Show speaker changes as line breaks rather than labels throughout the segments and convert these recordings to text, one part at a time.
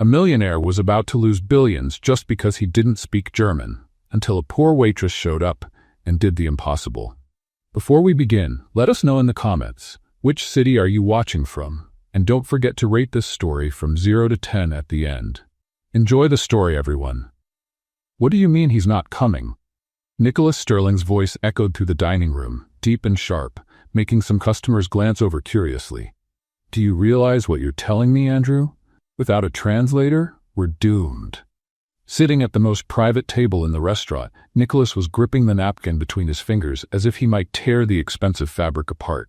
A millionaire was about to lose billions just because he didn't speak German, until a poor waitress showed up and did the impossible. Before we begin, let us know in the comments, which city are you watching from? And don't forget to rate this story from 0 to 10 at the end. Enjoy the story, everyone. What do you mean he's not coming? Nicholas Sterling's voice echoed through the dining room, deep and sharp, making some customers glance over curiously. Do you realize what you're telling me, Andrew? Without a translator, we're doomed. Sitting at the most private table in the restaurant, Nicholas was gripping the napkin between his fingers as if he might tear the expensive fabric apart.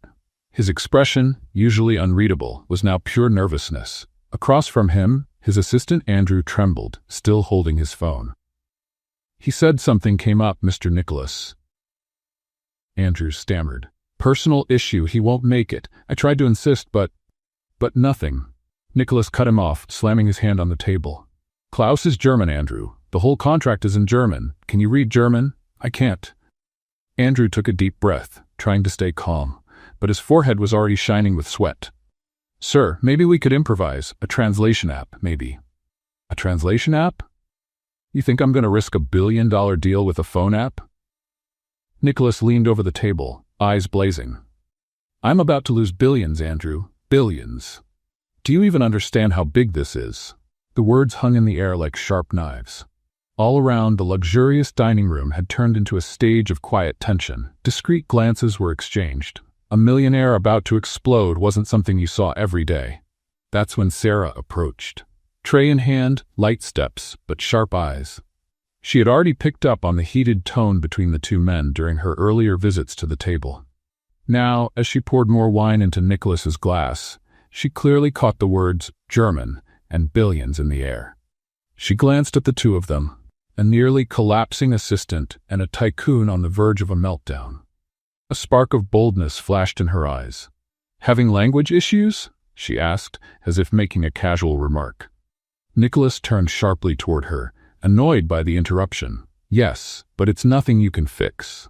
His expression, usually unreadable, was now pure nervousness. Across from him, his assistant Andrew trembled, still holding his phone. He said something came up, Mr. Nicholas. Andrew stammered. Personal issue, he won't make it. I tried to insist, but nothing. Nicholas cut him off, slamming his hand on the table. Klaus is German, Andrew. The whole contract is in German. Can you read German? I can't. Andrew took a deep breath, trying to stay calm, but his forehead was already shining with sweat. Sir, maybe we could improvise. A translation app, maybe. A translation app? You think I'm going to risk $1 billion deal with a phone app? Nicholas leaned over the table, eyes blazing. I'm about to lose billions, Andrew. Billions. Do you even understand how big this is? The words hung in the air like sharp knives. All around, the luxurious dining room had turned into a stage of quiet tension. Discreet glances were exchanged. A millionaire about to explode wasn't something you saw every day. That's when Sarah approached. Tray in hand, light steps, but sharp eyes. She had already picked up on the heated tone between the two men during her earlier visits to the table. Now, as she poured more wine into Nicholas's glass, she clearly caught the words German and billions in the air. She glanced at the two of them, a nearly collapsing assistant and a tycoon on the verge of a meltdown. A spark of boldness flashed in her eyes. Having language issues? She asked, as if making a casual remark. Nicholas turned sharply toward her, annoyed by the interruption. Yes, but it's nothing you can fix.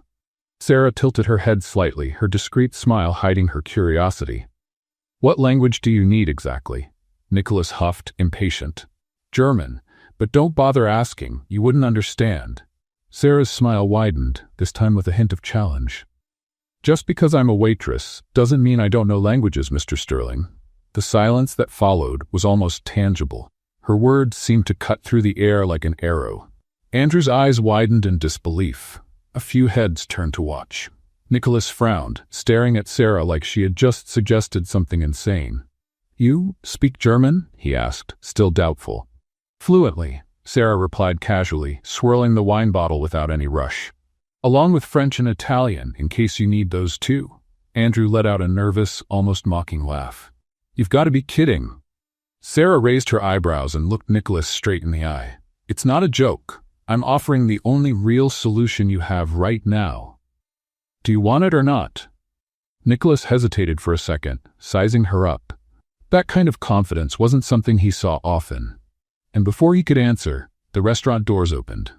Sarah tilted her head slightly, her discreet smile hiding her curiosity. What language do you need exactly? Nicholas huffed, impatient. German, but don't bother asking, you wouldn't understand. Sarah's smile widened, this time with a hint of challenge. Just because I'm a waitress doesn't mean I don't know languages, Mr. Sterling. The silence that followed was almost tangible. Her words seemed to cut through the air like an arrow. Andrew's eyes widened in disbelief. A few heads turned to watch. Nicholas frowned, staring at Sarah like she had just suggested something insane. You speak German? He asked, still doubtful. Fluently, Sarah replied casually, swirling the wine bottle without any rush. Along with French and Italian, in case you need those too. Andrew let out a nervous, almost mocking laugh. You've got to be kidding. Sarah raised her eyebrows and looked Nicholas straight in the eye. It's not a joke. I'm offering the only real solution you have right now. Do you want it or not? Nicholas hesitated for a second, sizing her up. That kind of confidence wasn't something he saw often. And before he could answer, the restaurant doors opened.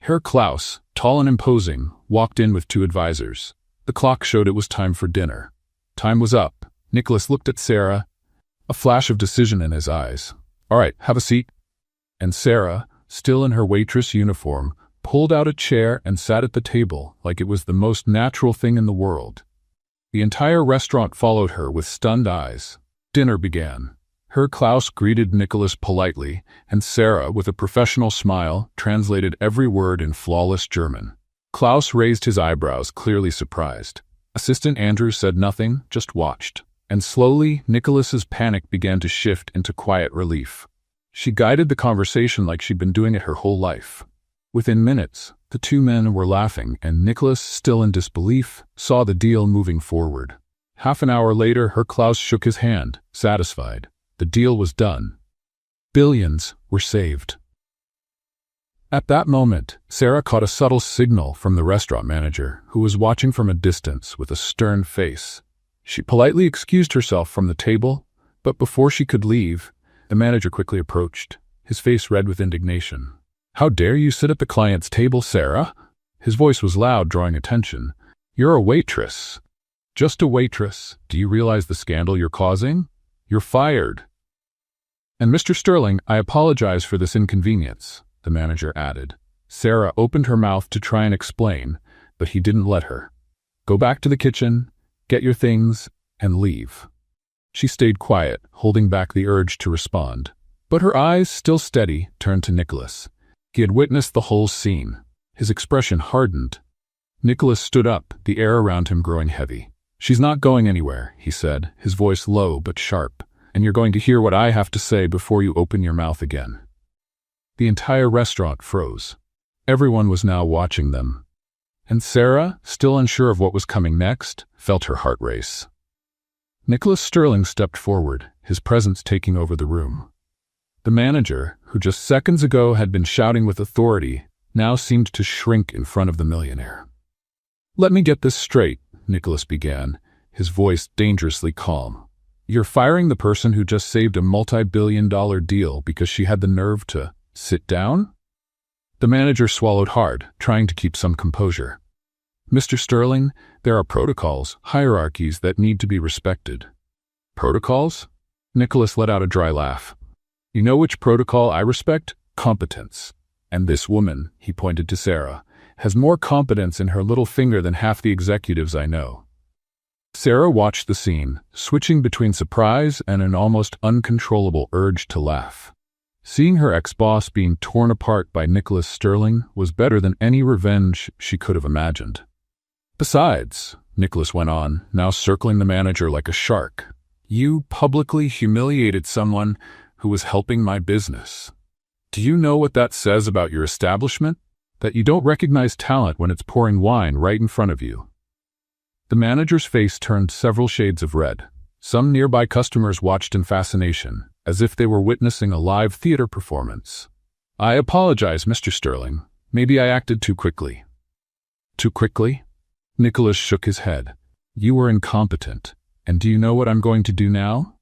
Herr Klaus, tall and imposing, walked in with two advisors. The clock showed it was time for dinner. Time was up. Nicholas looked at Sarah, a flash of decision in his eyes. All right, have a seat. And Sarah, still in her waitress uniform, pulled out a chair and sat at the table like it was the most natural thing in the world. The entire restaurant followed her with stunned eyes. Dinner began. Herr Klaus greeted Nicholas politely, and Sarah, with a professional smile, translated every word in flawless German. Klaus raised his eyebrows, clearly surprised. Assistant Andrew said nothing, just watched. And slowly, Nicholas's panic began to shift into quiet relief. She guided the conversation like she'd been doing it her whole life. Within minutes, the two men were laughing, and Nicholas, still in disbelief, saw the deal moving forward. Half an hour later, Herr Klaus shook his hand, satisfied. The deal was done. Billions were saved. At that moment, Sarah caught a subtle signal from the restaurant manager, who was watching from a distance with a stern face. She politely excused herself from the table, but before she could leave, the manager quickly approached, his face red with indignation. How dare you sit at the client's table, Sarah? His voice was loud, drawing attention. You're a waitress. Just a waitress. Do you realize the scandal you're causing? You're fired. And Mr. Sterling, I apologize for this inconvenience, the manager added. Sarah opened her mouth to try and explain, but he didn't let her. Go back to the kitchen, get your things, and leave. She stayed quiet, holding back the urge to respond. But her eyes, still steady, turned to Nicholas. He had witnessed the whole scene. His expression hardened. Nicholas stood up, the air around him growing heavy. She's not going anywhere, he said, his voice low but sharp. And you're going to hear what I have to say before you open your mouth again. The entire restaurant froze. Everyone was now watching them. And Sarah, still unsure of what was coming next, felt her heart race. Nicholas Sterling stepped forward, his presence taking over the room. The manager, who just seconds ago had been shouting with authority, now seemed to shrink in front of the millionaire. Let me get this straight, Nicholas began, his voice dangerously calm. You're firing the person who just saved a multi-billion-dollar deal because she had the nerve to sit down? The manager swallowed hard, trying to keep some composure. Mr. Sterling, there are protocols, hierarchies that need to be respected. Protocols? Nicholas let out a dry laugh. You know which protocol I respect? Competence. And this woman, he pointed to Sarah, has more competence in her little finger than half the executives I know. Sarah watched the scene, switching between surprise and an almost uncontrollable urge to laugh. Seeing her ex-boss being torn apart by Nicholas Sterling was better than any revenge she could have imagined. Besides, Nicholas went on, now circling the manager like a shark, you publicly humiliated someone who was helping my business. Do you know what that says about your establishment? That you don't recognize talent when it's pouring wine right in front of you. The manager's face turned several shades of red. Some nearby customers watched in fascination, as if they were witnessing a live theater performance. I apologize, Mr. Sterling. Maybe I acted too quickly. Too quickly? Nicholas shook his head. You were incompetent. And do you know what I'm going to do now?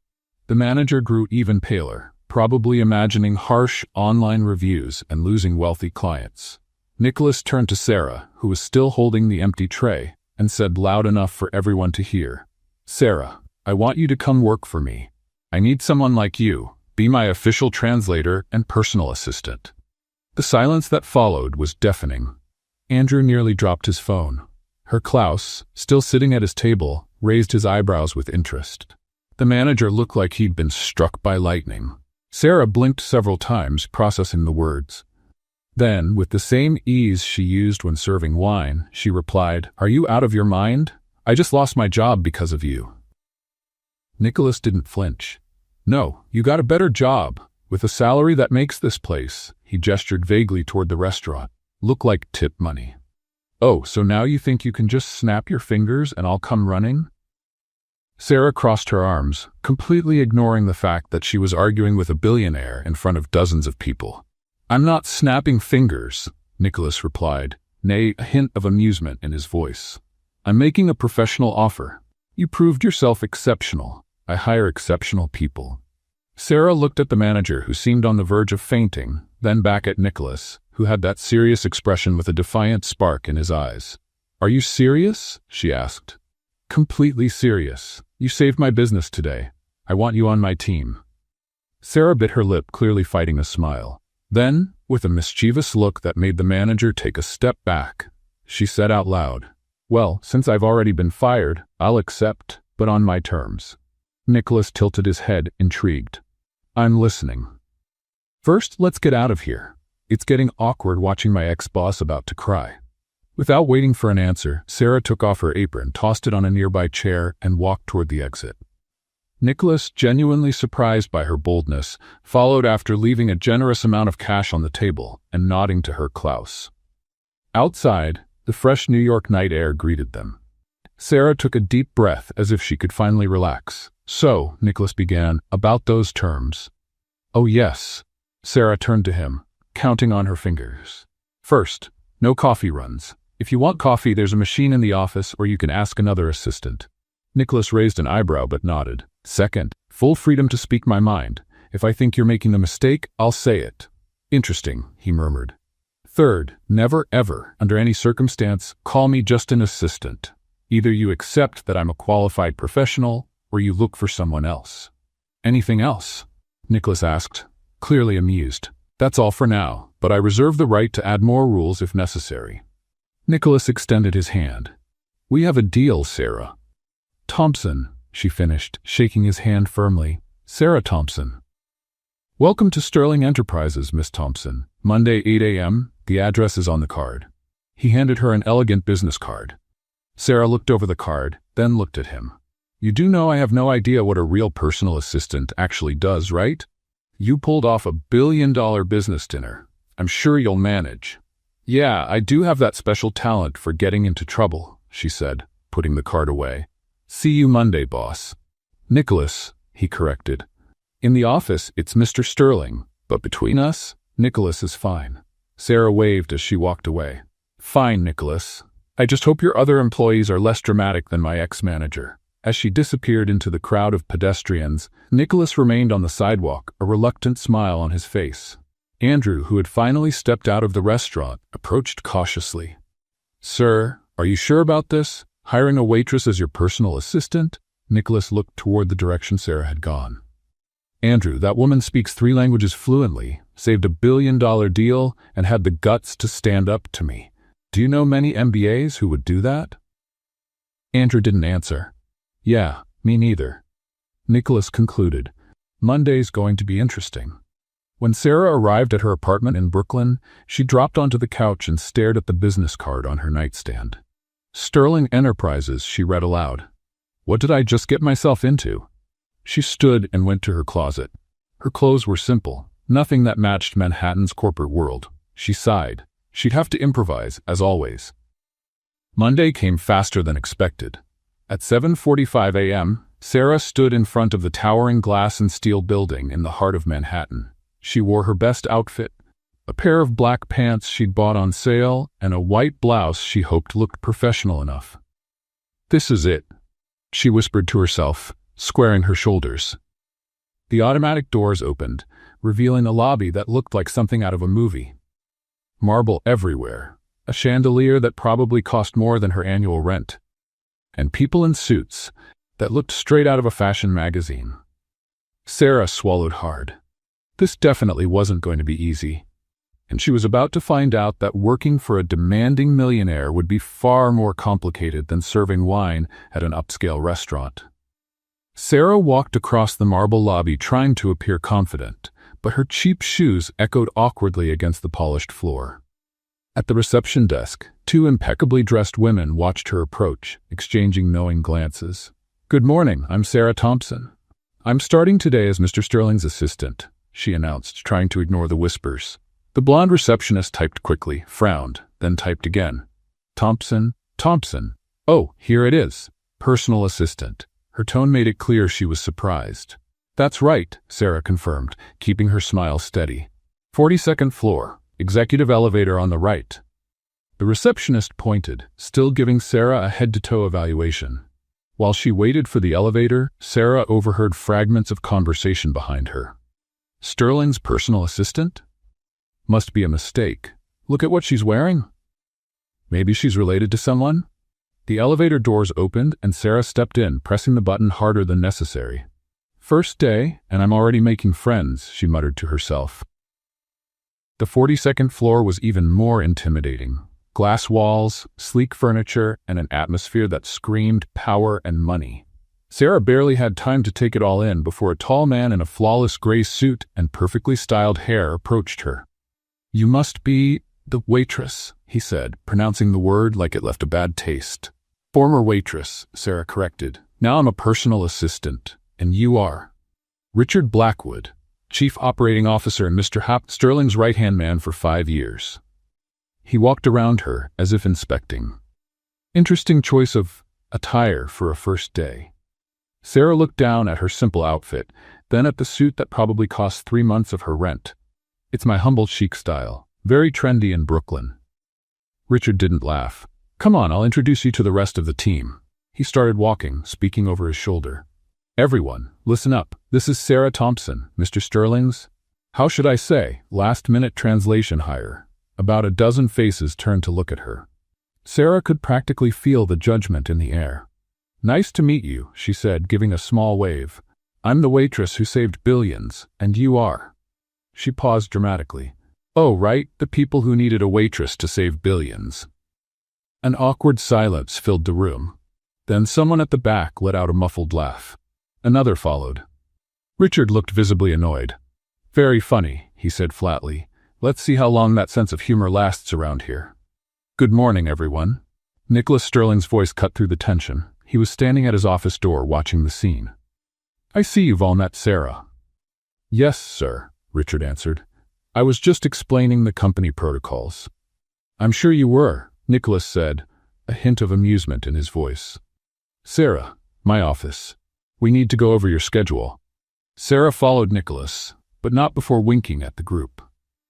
The manager grew even paler, probably imagining harsh online reviews and losing wealthy clients. Nicholas turned to Sarah, who was still holding the empty tray, and said loud enough for everyone to hear, Sarah, I want you to come work for me. I need someone like you. Be my official translator and personal assistant. The silence that followed was deafening. Andrew nearly dropped his phone. Herr Klaus, still sitting at his table, raised his eyebrows with interest. The manager looked like he'd been struck by lightning. Sarah blinked several times, processing the words. Then, with the same ease she used when serving wine, she replied, Are you out of your mind? I just lost my job because of you. Nicholas didn't flinch. No, you got a better job, with a salary that makes this place, he gestured vaguely toward the restaurant, look like tip money. Oh, so now you think you can just snap your fingers and I'll come running? Sarah crossed her arms, completely ignoring the fact that she was arguing with a billionaire in front of dozens of people. I'm not snapping fingers, Nicholas replied, nay, a hint of amusement in his voice. I'm making a professional offer. You proved yourself exceptional. I hire exceptional people. Sarah looked at the manager, who seemed on the verge of fainting, then back at Nicholas, who had that serious expression with a defiant spark in his eyes. Are you serious? She asked. Completely serious. You saved my business today. I want you on my team. Sarah bit her lip, clearly fighting a smile. Then, with a mischievous look that made the manager take a step back, she said out loud, Well, since I've already been fired, I'll accept, but on my terms. Nicholas tilted his head, intrigued. I'm listening. First, let's get out of here. It's getting awkward watching my ex-boss about to cry. Without waiting for an answer, Sarah took off her apron, tossed it on a nearby chair, and walked toward the exit. Nicholas, genuinely surprised by her boldness, followed after leaving a generous amount of cash on the table and nodding to Herr Klaus. Outside, the fresh New York night air greeted them. Sarah took a deep breath as if she could finally relax. So, Nicholas began, about those terms. Oh yes. Sarah turned to him, counting on her fingers. First, no coffee runs. If you want coffee, there's a machine in the office, or you can ask another assistant. Nicholas raised an eyebrow but nodded. Second, full freedom to speak my mind. If I think you're making a mistake, I'll say it. Interesting, he murmured. Third, never ever, under any circumstance, call me just an assistant. Either you accept that I'm a qualified professional, or you look for someone else. Anything else? Nicholas asked, clearly amused. That's all for now, but I reserve the right to add more rules if necessary. Nicholas extended his hand. We have a deal, Sarah. Thompson, she finished, shaking his hand firmly. Sarah Thompson. Welcome to Sterling Enterprises, Miss Thompson. Monday, 8 a.m. The address is on the card. He handed her an elegant business card. Sarah looked over the card, then looked at him. You do know I have no idea what a real personal assistant actually does, right? You pulled off a billion-dollar business dinner. I'm sure you'll manage. Yeah, I do have that special talent for getting into trouble, she said, putting the card away. See you Monday, boss. Nicholas, he corrected. In the office, it's Mr. Sterling, but between us, Nicholas is fine. Sarah waved as she walked away. Fine, Nicholas. I just hope your other employees are less dramatic than my ex-manager. As she disappeared into the crowd of pedestrians, Nicholas remained on the sidewalk, a reluctant smile on his face. Andrew, who had finally stepped out of the restaurant, approached cautiously. Sir, are you sure about this? Hiring a waitress as your personal assistant? Nicholas looked toward the direction Sarah had gone. Andrew, that woman speaks 3 languages fluently, saved a billion-dollar deal, and had the guts to stand up to me. Do you know many MBAs who would do that? Andrew didn't answer. Yeah, me neither. Nicholas concluded. Monday's going to be interesting. When Sarah arrived at her apartment in Brooklyn, she dropped onto the couch and stared at the business card on her nightstand. Sterling Enterprises, she read aloud. What did I just get myself into? She stood and went to her closet. Her clothes were simple, nothing that matched Manhattan's corporate world. She sighed. She'd have to improvise, as always. Monday came faster than expected. At 7:45 a.m., Sarah stood in front of the towering glass and steel building in the heart of Manhattan. She wore her best outfit, a pair of black pants she'd bought on sale and a white blouse she hoped looked professional enough. This is it, she whispered to herself, squaring her shoulders. The automatic doors opened, revealing a lobby that looked like something out of a movie. Marble everywhere, a chandelier that probably cost more than her annual rent, and people in suits that looked straight out of a fashion magazine. Sarah swallowed hard. This definitely wasn't going to be easy, and she was about to find out that working for a demanding millionaire would be far more complicated than serving wine at an upscale restaurant. Sarah walked across the marble lobby trying to appear confident, but her cheap shoes echoed awkwardly against the polished floor. At the reception desk, 2 impeccably dressed women watched her approach, exchanging knowing glances. Good morning, I'm Sarah Thompson. I'm starting today as Mr. Sterling's assistant, she announced, trying to ignore the whispers. The blonde receptionist typed quickly, frowned, then typed again. Thompson. Oh, here it is. Personal assistant. Her tone made it clear she was surprised. That's right, Sarah confirmed, keeping her smile steady. 42nd floor, executive elevator on the right. The receptionist pointed, still giving Sarah a head-to-toe evaluation. While she waited for the elevator, Sarah overheard fragments of conversation behind her. Sterling's personal assistant? Must be a mistake. Look at what she's wearing. Maybe she's related to someone? The elevator doors opened and Sarah stepped in, pressing the button harder than necessary. First day, and I'm already making friends, she muttered to herself. The 42nd floor was even more intimidating. Glass walls, sleek furniture, and an atmosphere that screamed power and money. Sarah barely had time to take it all in before a tall man in a flawless gray suit and perfectly styled hair approached her. You must be the waitress, he said, pronouncing the word like it left a bad taste. Former waitress, Sarah corrected. Now I'm a personal assistant, and you are. Richard Blackwood, Chief Operating Officer and Mr. Sterling's right-hand man for 5 years. He walked around her as if inspecting. Interesting choice of attire for a first day. Sarah looked down at her simple outfit, then at the suit that probably cost 3 months of her rent. It's my humble chic style, very trendy in Brooklyn. Richard didn't laugh. Come on, I'll introduce you to the rest of the team. He started walking, speaking over his shoulder. Everyone, listen up. This is Sarah Thompson, Mr. Sterling's, how should I say, last-minute translation hire. About a dozen faces turned to look at her. Sarah could practically feel the judgment in the air. Nice to meet you, she said, giving a small wave. I'm the waitress who saved billions, and you are. She paused dramatically. Oh, right, the people who needed a waitress to save billions. An awkward silence filled the room. Then someone at the back let out a muffled laugh. Another followed. Richard looked visibly annoyed. Very funny, he said flatly. Let's see how long that sense of humor lasts around here. Good morning, everyone. Nicholas Sterling's voice cut through the tension. He was standing at his office door watching the scene. I see you've all met Sarah. Yes, sir, Richard answered. I was just explaining the company protocols. I'm sure you were, Nicholas said, a hint of amusement in his voice. Sarah, my office. We need to go over your schedule. Sarah followed Nicholas, but not before winking at the group.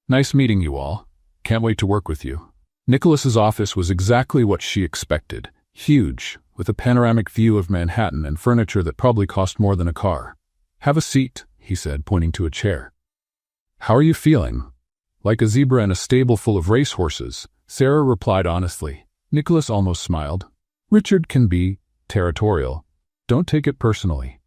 Nice meeting you all. Can't wait to work with you. Nicholas's office was exactly what she expected. Huge, with a panoramic view of Manhattan and furniture that probably cost more than a car. Have a seat, he said, pointing to a chair. How are you feeling? Like a zebra in a stable full of racehorses, Sarah replied honestly. Nicholas almost smiled. Richard can be territorial. Don't take it personally.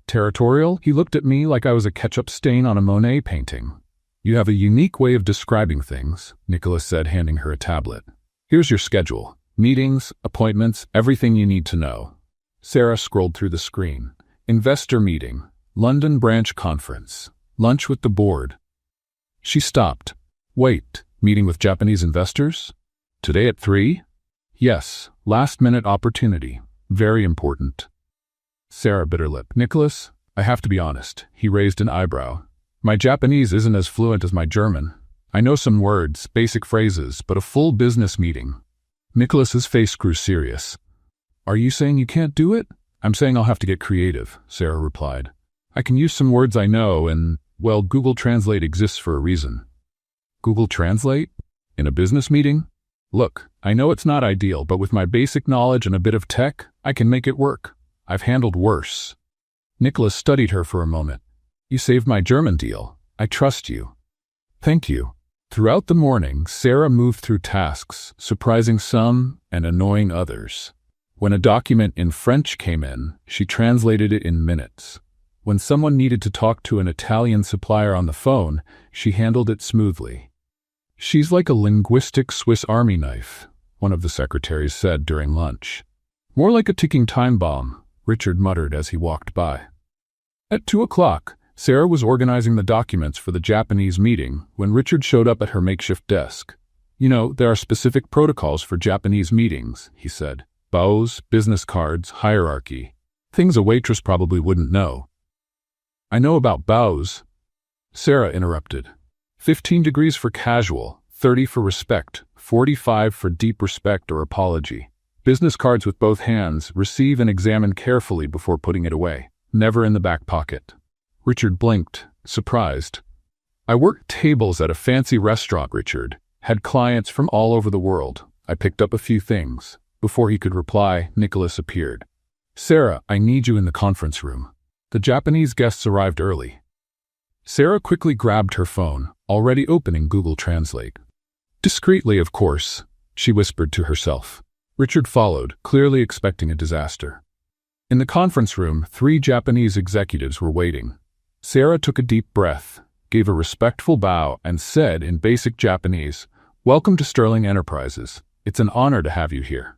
Territorial? He looked at me like I was a ketchup stain on a Monet painting. You have a unique way of describing things, Nicholas said, handing her a tablet. Here's your schedule. Meetings, appointments, everything you need to know. Sarah scrolled through the screen. Investor meeting, London branch conference, lunch with the board. She stopped. Wait, meeting with Japanese investors? Today at 3? Yes, last-minute opportunity. Very important. Sarah bit her lip. Nicholas, I have to be honest. He raised an eyebrow. My Japanese isn't as fluent as my German. I know some words, basic phrases, but a full business meeting. Nicholas's face grew serious. Are you saying you can't do it? I'm saying I'll have to get creative, Sarah replied. I can use some words I know and, well, Google Translate exists for a reason. Google Translate? In a business meeting? Look, I know it's not ideal, but with my basic knowledge and a bit of tech, I can make it work. I've handled worse. Nicholas studied her for a moment. You saved my German deal. I trust you. Thank you. Throughout the morning, Sarah moved through tasks, surprising some and annoying others. When a document in French came in, she translated it in minutes. When someone needed to talk to an Italian supplier on the phone, she handled it smoothly. She's like a linguistic Swiss Army knife, one of the secretaries said during lunch. More like a ticking time bomb, Richard muttered as he walked by. At 2 o'clock, Sarah was organizing the documents for the Japanese meeting when Richard showed up at her makeshift desk. You know, there are specific protocols for Japanese meetings, he said. Bows, business cards, hierarchy. Things a waitress probably wouldn't know. I know about bows. Sarah interrupted. 15 degrees for casual, 30 for respect, 45 for deep respect or apology. Business cards with both hands, receive and examine carefully before putting it away. Never in the back pocket. Richard blinked, surprised. I worked tables at a fancy restaurant, Richard. Had clients from all over the world. I picked up a few things. Before he could reply, Nicholas appeared. Sarah, I need you in the conference room. The Japanese guests arrived early. Sarah quickly grabbed her phone, already opening Google Translate. Discreetly, of course, she whispered to herself. Richard followed, clearly expecting a disaster. In the conference room, 3 Japanese executives were waiting. Sarah took a deep breath, gave a respectful bow, and said in basic Japanese, Welcome to Sterling Enterprises. It's an honor to have you here.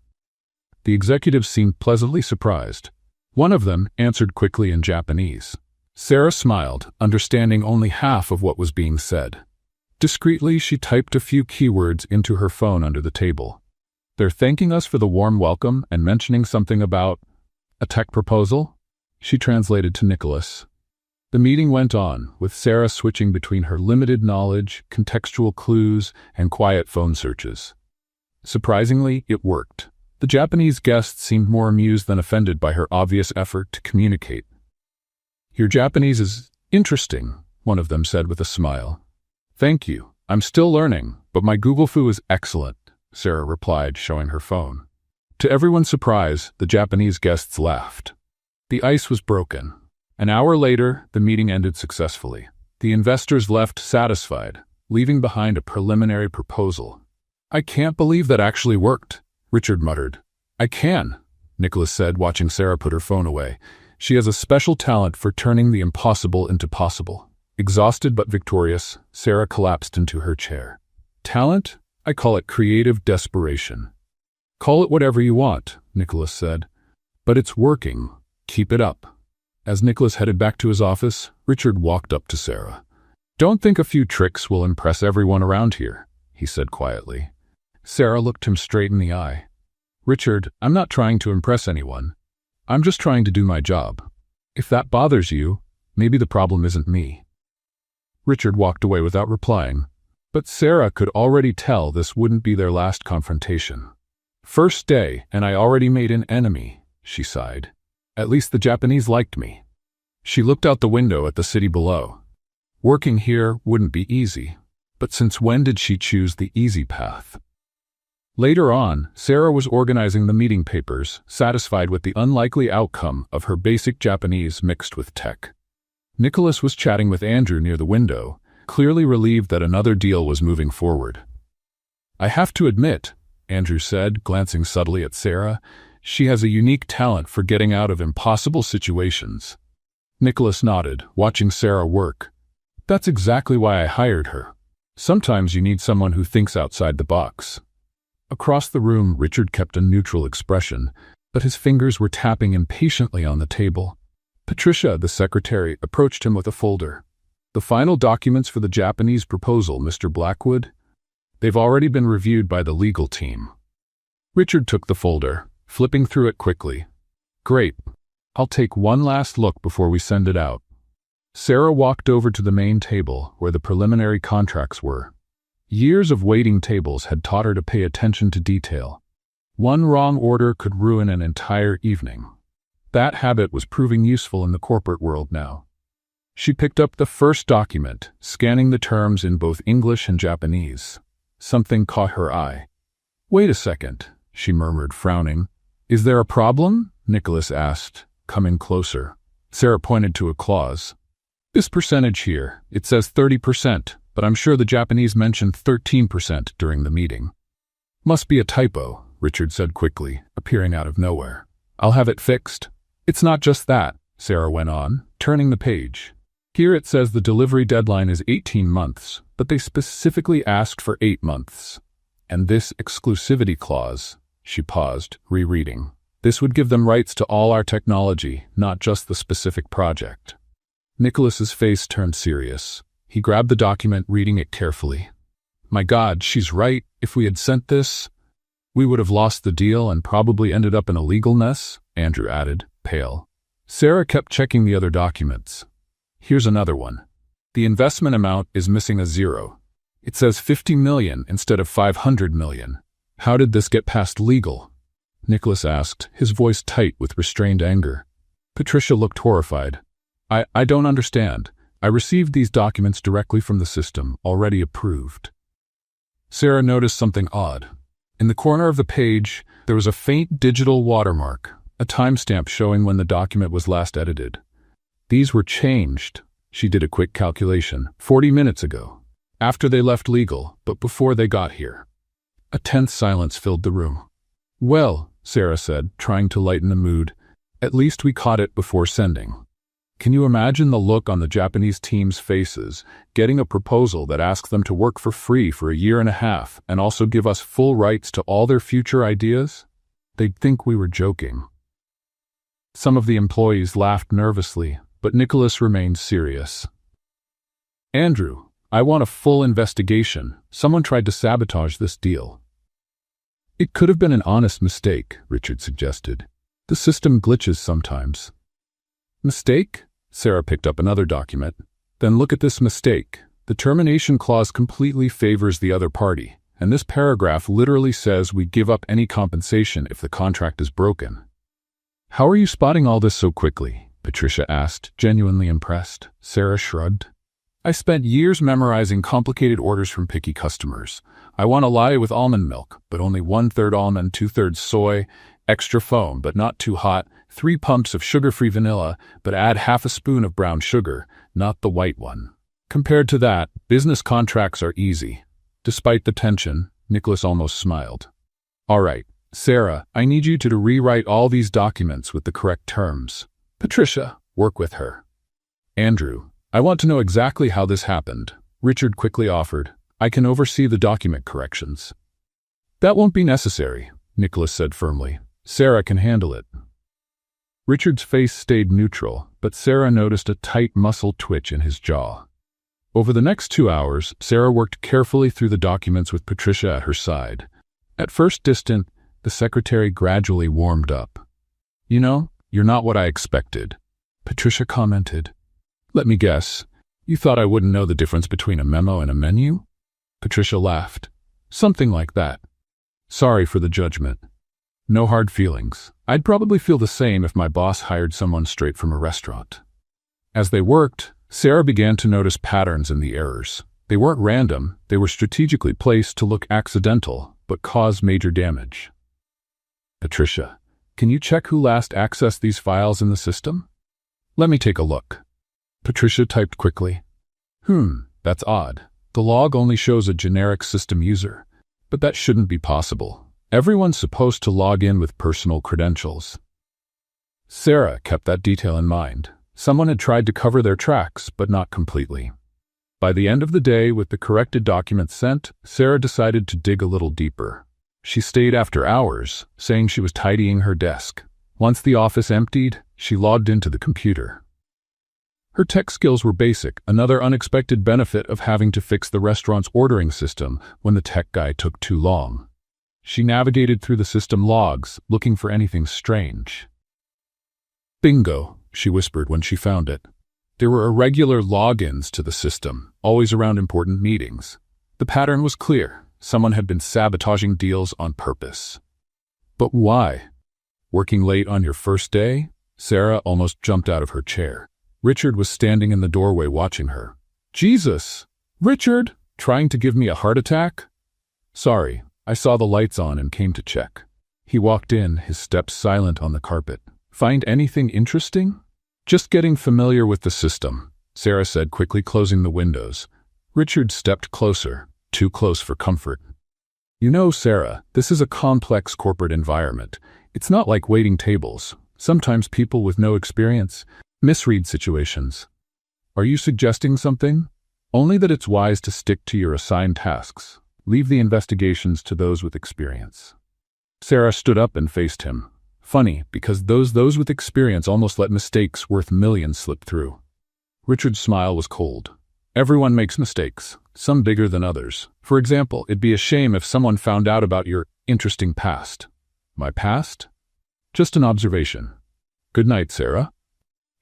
The executives seemed pleasantly surprised. One of them answered quickly in Japanese. Sarah smiled, understanding only half of what was being said. Discreetly, she typed a few keywords into her phone under the table. They're thanking us for the warm welcome and mentioning something about a tech proposal, she translated to Nicholas. The meeting went on, with Sarah switching between her limited knowledge, contextual clues, and quiet phone searches. Surprisingly, it worked. The Japanese guests seemed more amused than offended by her obvious effort to communicate. Your Japanese is interesting, one of them said with a smile. Thank you. I'm still learning, but my Google Fu is excellent, Sarah replied, showing her phone. To everyone's surprise, the Japanese guests laughed. The ice was broken. An hour later, the meeting ended successfully. The investors left satisfied, leaving behind a preliminary proposal. I can't believe that actually worked, Richard muttered. I can, Nicholas said, watching Sarah put her phone away. She has a special talent for turning the impossible into possible. Exhausted but victorious, Sarah collapsed into her chair. Talent? I call it creative desperation. Call it whatever you want, Nicholas said. But it's working. Keep it up. As Nicholas headed back to his office, Richard walked up to Sarah. Don't think a few tricks will impress everyone around here, he said quietly. Sarah looked him straight in the eye. Richard, I'm not trying to impress anyone. I'm just trying to do my job. If that bothers you, maybe the problem isn't me. Richard walked away without replying, but Sarah could already tell this wouldn't be their last confrontation. First day, and I already made an enemy, she sighed. At least the Japanese liked me. She looked out the window at the city below. Working here wouldn't be easy, but since when did she choose the easy path? Later on, Sarah was organizing the meeting papers, satisfied with the unlikely outcome of her basic Japanese mixed with tech. Nicholas was chatting with Andrew near the window, clearly relieved that another deal was moving forward. I have to admit, Andrew said, glancing subtly at Sarah, she has a unique talent for getting out of impossible situations. Nicholas nodded, watching Sarah work. That's exactly why I hired her. Sometimes you need someone who thinks outside the box. Across the room, Richard kept a neutral expression, but his fingers were tapping impatiently on the table. Patricia, the secretary, approached him with a folder. The final documents for the Japanese proposal, Mr. Blackwood? They've already been reviewed by the legal team. Richard took the folder, flipping through it quickly. Great. I'll take one last look before we send it out. Sarah walked over to the main table where the preliminary contracts were. Years of waiting tables had taught her to pay attention to detail. One wrong order could ruin an entire evening. That habit was proving useful in the corporate world now. She picked up the first document, scanning the terms in both English and Japanese. Something caught her eye. Wait a second, she murmured, frowning. Is there a problem? Nicholas asked, coming closer. Sarah pointed to a clause. This percentage here, it says 30%, but I'm sure the Japanese mentioned 13% during the meeting. Must be a typo, Richard said quickly, appearing out of nowhere. I'll have it fixed. It's not just that, Sarah went on, turning the page. Here it says the delivery deadline is 18 months, but they specifically asked for 8 months. And this exclusivity clause, she paused, rereading. This would give them rights to all our technology, not just the specific project. Nicholas's face turned serious. He grabbed the document, reading it carefully. My God, she's right. If we had sent this, we would have lost the deal and probably ended up in a legal mess, Andrew added, pale. Sarah kept checking the other documents. Here's another one. The investment amount is missing a zero. It says 50 million instead of 500 million. How did this get past legal? Nicholas asked, his voice tight with restrained anger. Patricia looked horrified. I don't understand. I received these documents directly from the system, already approved. Sarah noticed something odd. In the corner of the page, there was a faint digital watermark, a timestamp showing when the document was last edited. These were changed, she did a quick calculation, 40 minutes ago, after they left legal, but before they got here. A tense silence filled the room. Well, Sarah said, trying to lighten the mood, at least we caught it before sending. Can you imagine the look on the Japanese team's faces, getting a proposal that asks them to work for free for a year and a half and also give us full rights to all their future ideas? They'd think we were joking. Some of the employees laughed nervously, but Nicholas remained serious. Andrew, I want a full investigation. Someone tried to sabotage this deal. It could have been an honest mistake, Richard suggested. The system glitches sometimes. Mistake? Sarah picked up another document. Then look at this mistake. The termination clause completely favors the other party, and this paragraph literally says we give up any compensation if the contract is broken. How are you spotting all this so quickly? Patricia asked, genuinely impressed. Sarah shrugged. I spent years memorizing complicated orders from picky customers. I want a latte with almond milk, but only 1/3 almond, 2/3 soy, extra foam, but not too hot, 3 pumps of sugar-free vanilla, but add half a spoon of brown sugar, not the white one. Compared to that, business contracts are easy. Despite the tension, Nicholas almost smiled. All right, Sarah, I need you to rewrite all these documents with the correct terms. Patricia, work with her. Andrew, I want to know exactly how this happened. Richard quickly offered. I can oversee the document corrections. That won't be necessary, Nicholas said firmly. Sarah can handle it. Richard's face stayed neutral, but Sarah noticed a tight muscle twitch in his jaw. Over the next 2 hours, Sarah worked carefully through the documents with Patricia at her side. At first distant, the secretary gradually warmed up. You know, you're not what I expected, Patricia commented. Let me guess, you thought I wouldn't know the difference between a memo and a menu? Patricia laughed. Something like that. Sorry for the judgment. No hard feelings. I'd probably feel the same if my boss hired someone straight from a restaurant. As they worked, Sarah began to notice patterns in the errors. They weren't random, they were strategically placed to look accidental, but cause major damage. Patricia, can you check who last accessed these files in the system? Let me take a look. Patricia typed quickly. That's odd. The log only shows a generic system user. But that shouldn't be possible. Everyone's supposed to log in with personal credentials. Sarah kept that detail in mind. Someone had tried to cover their tracks, but not completely. By the end of the day, with the corrected documents sent, Sarah decided to dig a little deeper. She stayed after hours, saying she was tidying her desk. Once the office emptied, she logged into the computer. Her tech skills were basic, another unexpected benefit of having to fix the restaurant's ordering system when the tech guy took too long. She navigated through the system logs, looking for anything strange. Bingo, she whispered when she found it. There were irregular logins to the system, always around important meetings. The pattern was clear. Someone had been sabotaging deals on purpose. But why? Working late on your first day? Sarah almost jumped out of her chair. Richard was standing in the doorway watching her. Jesus! Richard! Trying to give me a heart attack? Sorry, I saw the lights on and came to check. He walked in, his steps silent on the carpet. Find anything interesting? Just getting familiar with the system, Sarah said, quickly closing the windows. Richard stepped closer, too close for comfort. You know, Sarah, this is a complex corporate environment. It's not like waiting tables. Sometimes people with no experience misread situations. Are you suggesting something? Only that it's wise to stick to your assigned tasks. Leave the investigations to those with experience. Sarah stood up and faced him. Funny, because those with experience almost let mistakes worth millions slip through. Richard's smile was cold. Everyone makes mistakes, some bigger than others. For example, it'd be a shame if someone found out about your interesting past. My past? Just an observation. Good night, Sarah.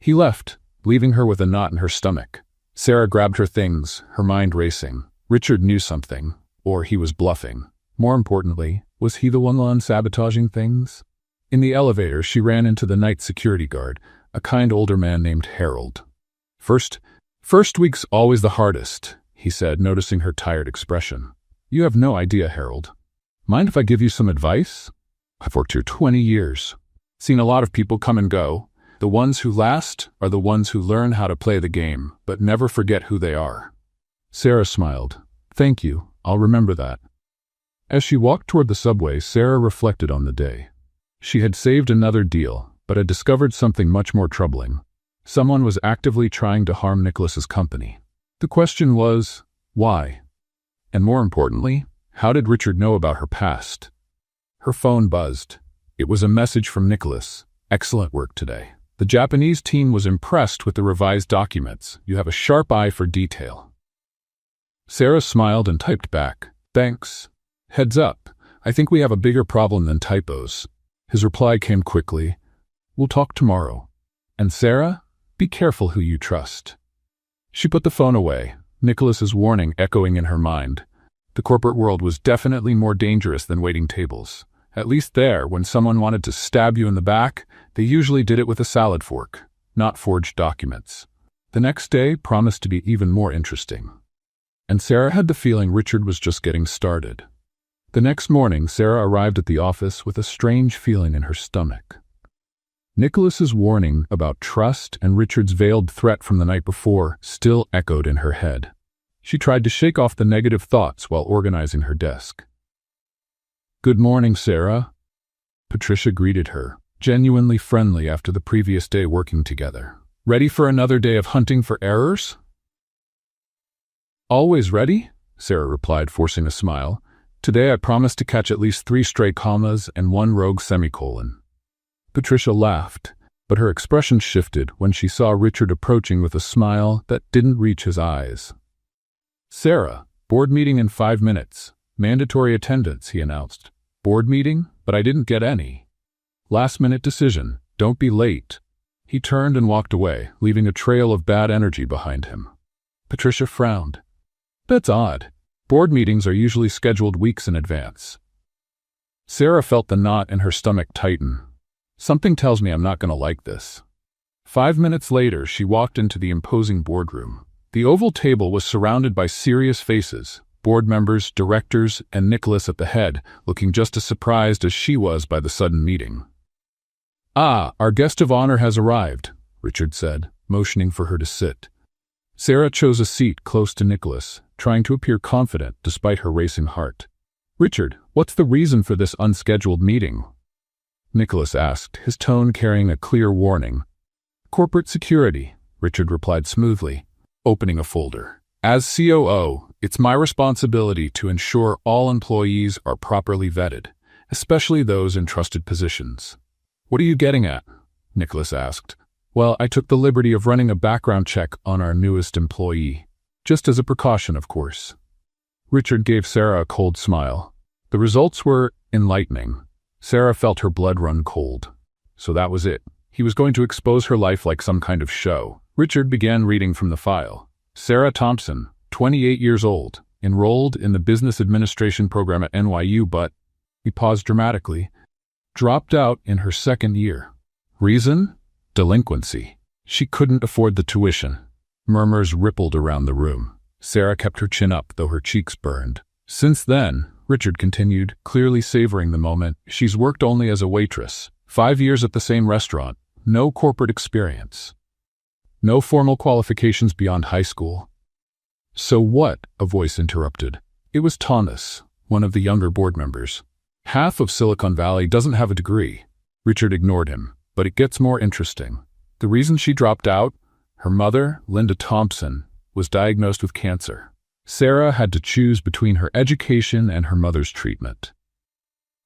He left, leaving her with a knot in her stomach. Sarah grabbed her things, her mind racing. Richard knew something, or he was bluffing. More importantly, was he the one sabotaging things? In the elevator, she ran into the night security guard, a kind older man named Harold. First week's always the hardest, he said, noticing her tired expression. You have no idea, Harold. Mind if I give you some advice? I've worked here 20 years. Seen a lot of people come and go. The ones who last are the ones who learn how to play the game, but never forget who they are. Sarah smiled. Thank you, I'll remember that. As she walked toward the subway, Sarah reflected on the day. She had saved another deal, but had discovered something much more troubling. Someone was actively trying to harm Nicholas's company. The question was, why? And more importantly, how did Richard know about her past? Her phone buzzed. It was a message from Nicholas. Excellent work today. The Japanese team was impressed with the revised documents. You have a sharp eye for detail. Sarah smiled and typed back. Thanks. Heads up. I think we have a bigger problem than typos. His reply came quickly. We'll talk tomorrow. And Sarah, be careful who you trust. She put the phone away, Nicholas's warning echoing in her mind. The corporate world was definitely more dangerous than waiting tables. At least there, when someone wanted to stab you in the back, they usually did it with a salad fork, not forged documents. The next day promised to be even more interesting. And Sarah had the feeling Richard was just getting started. The next morning, Sarah arrived at the office with a strange feeling in her stomach. Nicholas's warning about trust and Richard's veiled threat from the night before still echoed in her head. She tried to shake off the negative thoughts while organizing her desk. Good morning, Sarah. Patricia greeted her. genuinely friendly after the previous day working together. Ready for another day of hunting for errors? Always ready, Sarah replied, forcing a smile. Today I promise to catch at least 3 stray commas and 1 rogue semicolon. Patricia laughed, but her expression shifted when she saw Richard approaching with a smile that didn't reach his eyes. Sarah, board meeting in 5 minutes. Mandatory attendance, he announced. Board meeting? But I didn't get any. Last-minute decision. Don't be late. He turned and walked away, leaving a trail of bad energy behind him. Patricia frowned. That's odd. Board meetings are usually scheduled weeks in advance. Sarah felt the knot in her stomach tighten. Something tells me I'm not going to like this. 5 minutes later, she walked into the imposing boardroom. The oval table was surrounded by serious faces, board members, directors, and Nicholas at the head, looking just as surprised as she was by the sudden meeting. Ah, our guest of honor has arrived, Richard said, motioning for her to sit. Sarah chose a seat close to Nicholas, trying to appear confident despite her racing heart. Richard, what's the reason for this unscheduled meeting? Nicholas asked, his tone carrying a clear warning. Corporate security, Richard replied smoothly, opening a folder. As COO, it's my responsibility to ensure all employees are properly vetted, especially those in trusted positions. What are you getting at? Nicholas asked. Well, I took the liberty of running a background check on our newest employee. Just as a precaution, of course. Richard gave Sarah a cold smile. The results were enlightening. Sarah felt her blood run cold. So that was it. He was going to expose her life like some kind of show. Richard began reading from the file. Sarah Thompson, 28 years old, enrolled in the business administration program at NYU, but, he paused dramatically, dropped out in her 2nd year. Reason? Delinquency. She couldn't afford the tuition. Murmurs rippled around the room. Sarah kept her chin up, though her cheeks burned. Since then, Richard continued, clearly savoring the moment, she's worked only as a waitress. 5 years at the same restaurant. No corporate experience. No formal qualifications beyond high school. So what? A voice interrupted. It was Thomas, one of the younger board members. Half of Silicon Valley doesn't have a degree. Richard ignored him. But it gets more interesting. The reason she dropped out? Her mother, Linda Thompson, was diagnosed with cancer. Sarah had to choose between her education and her mother's treatment.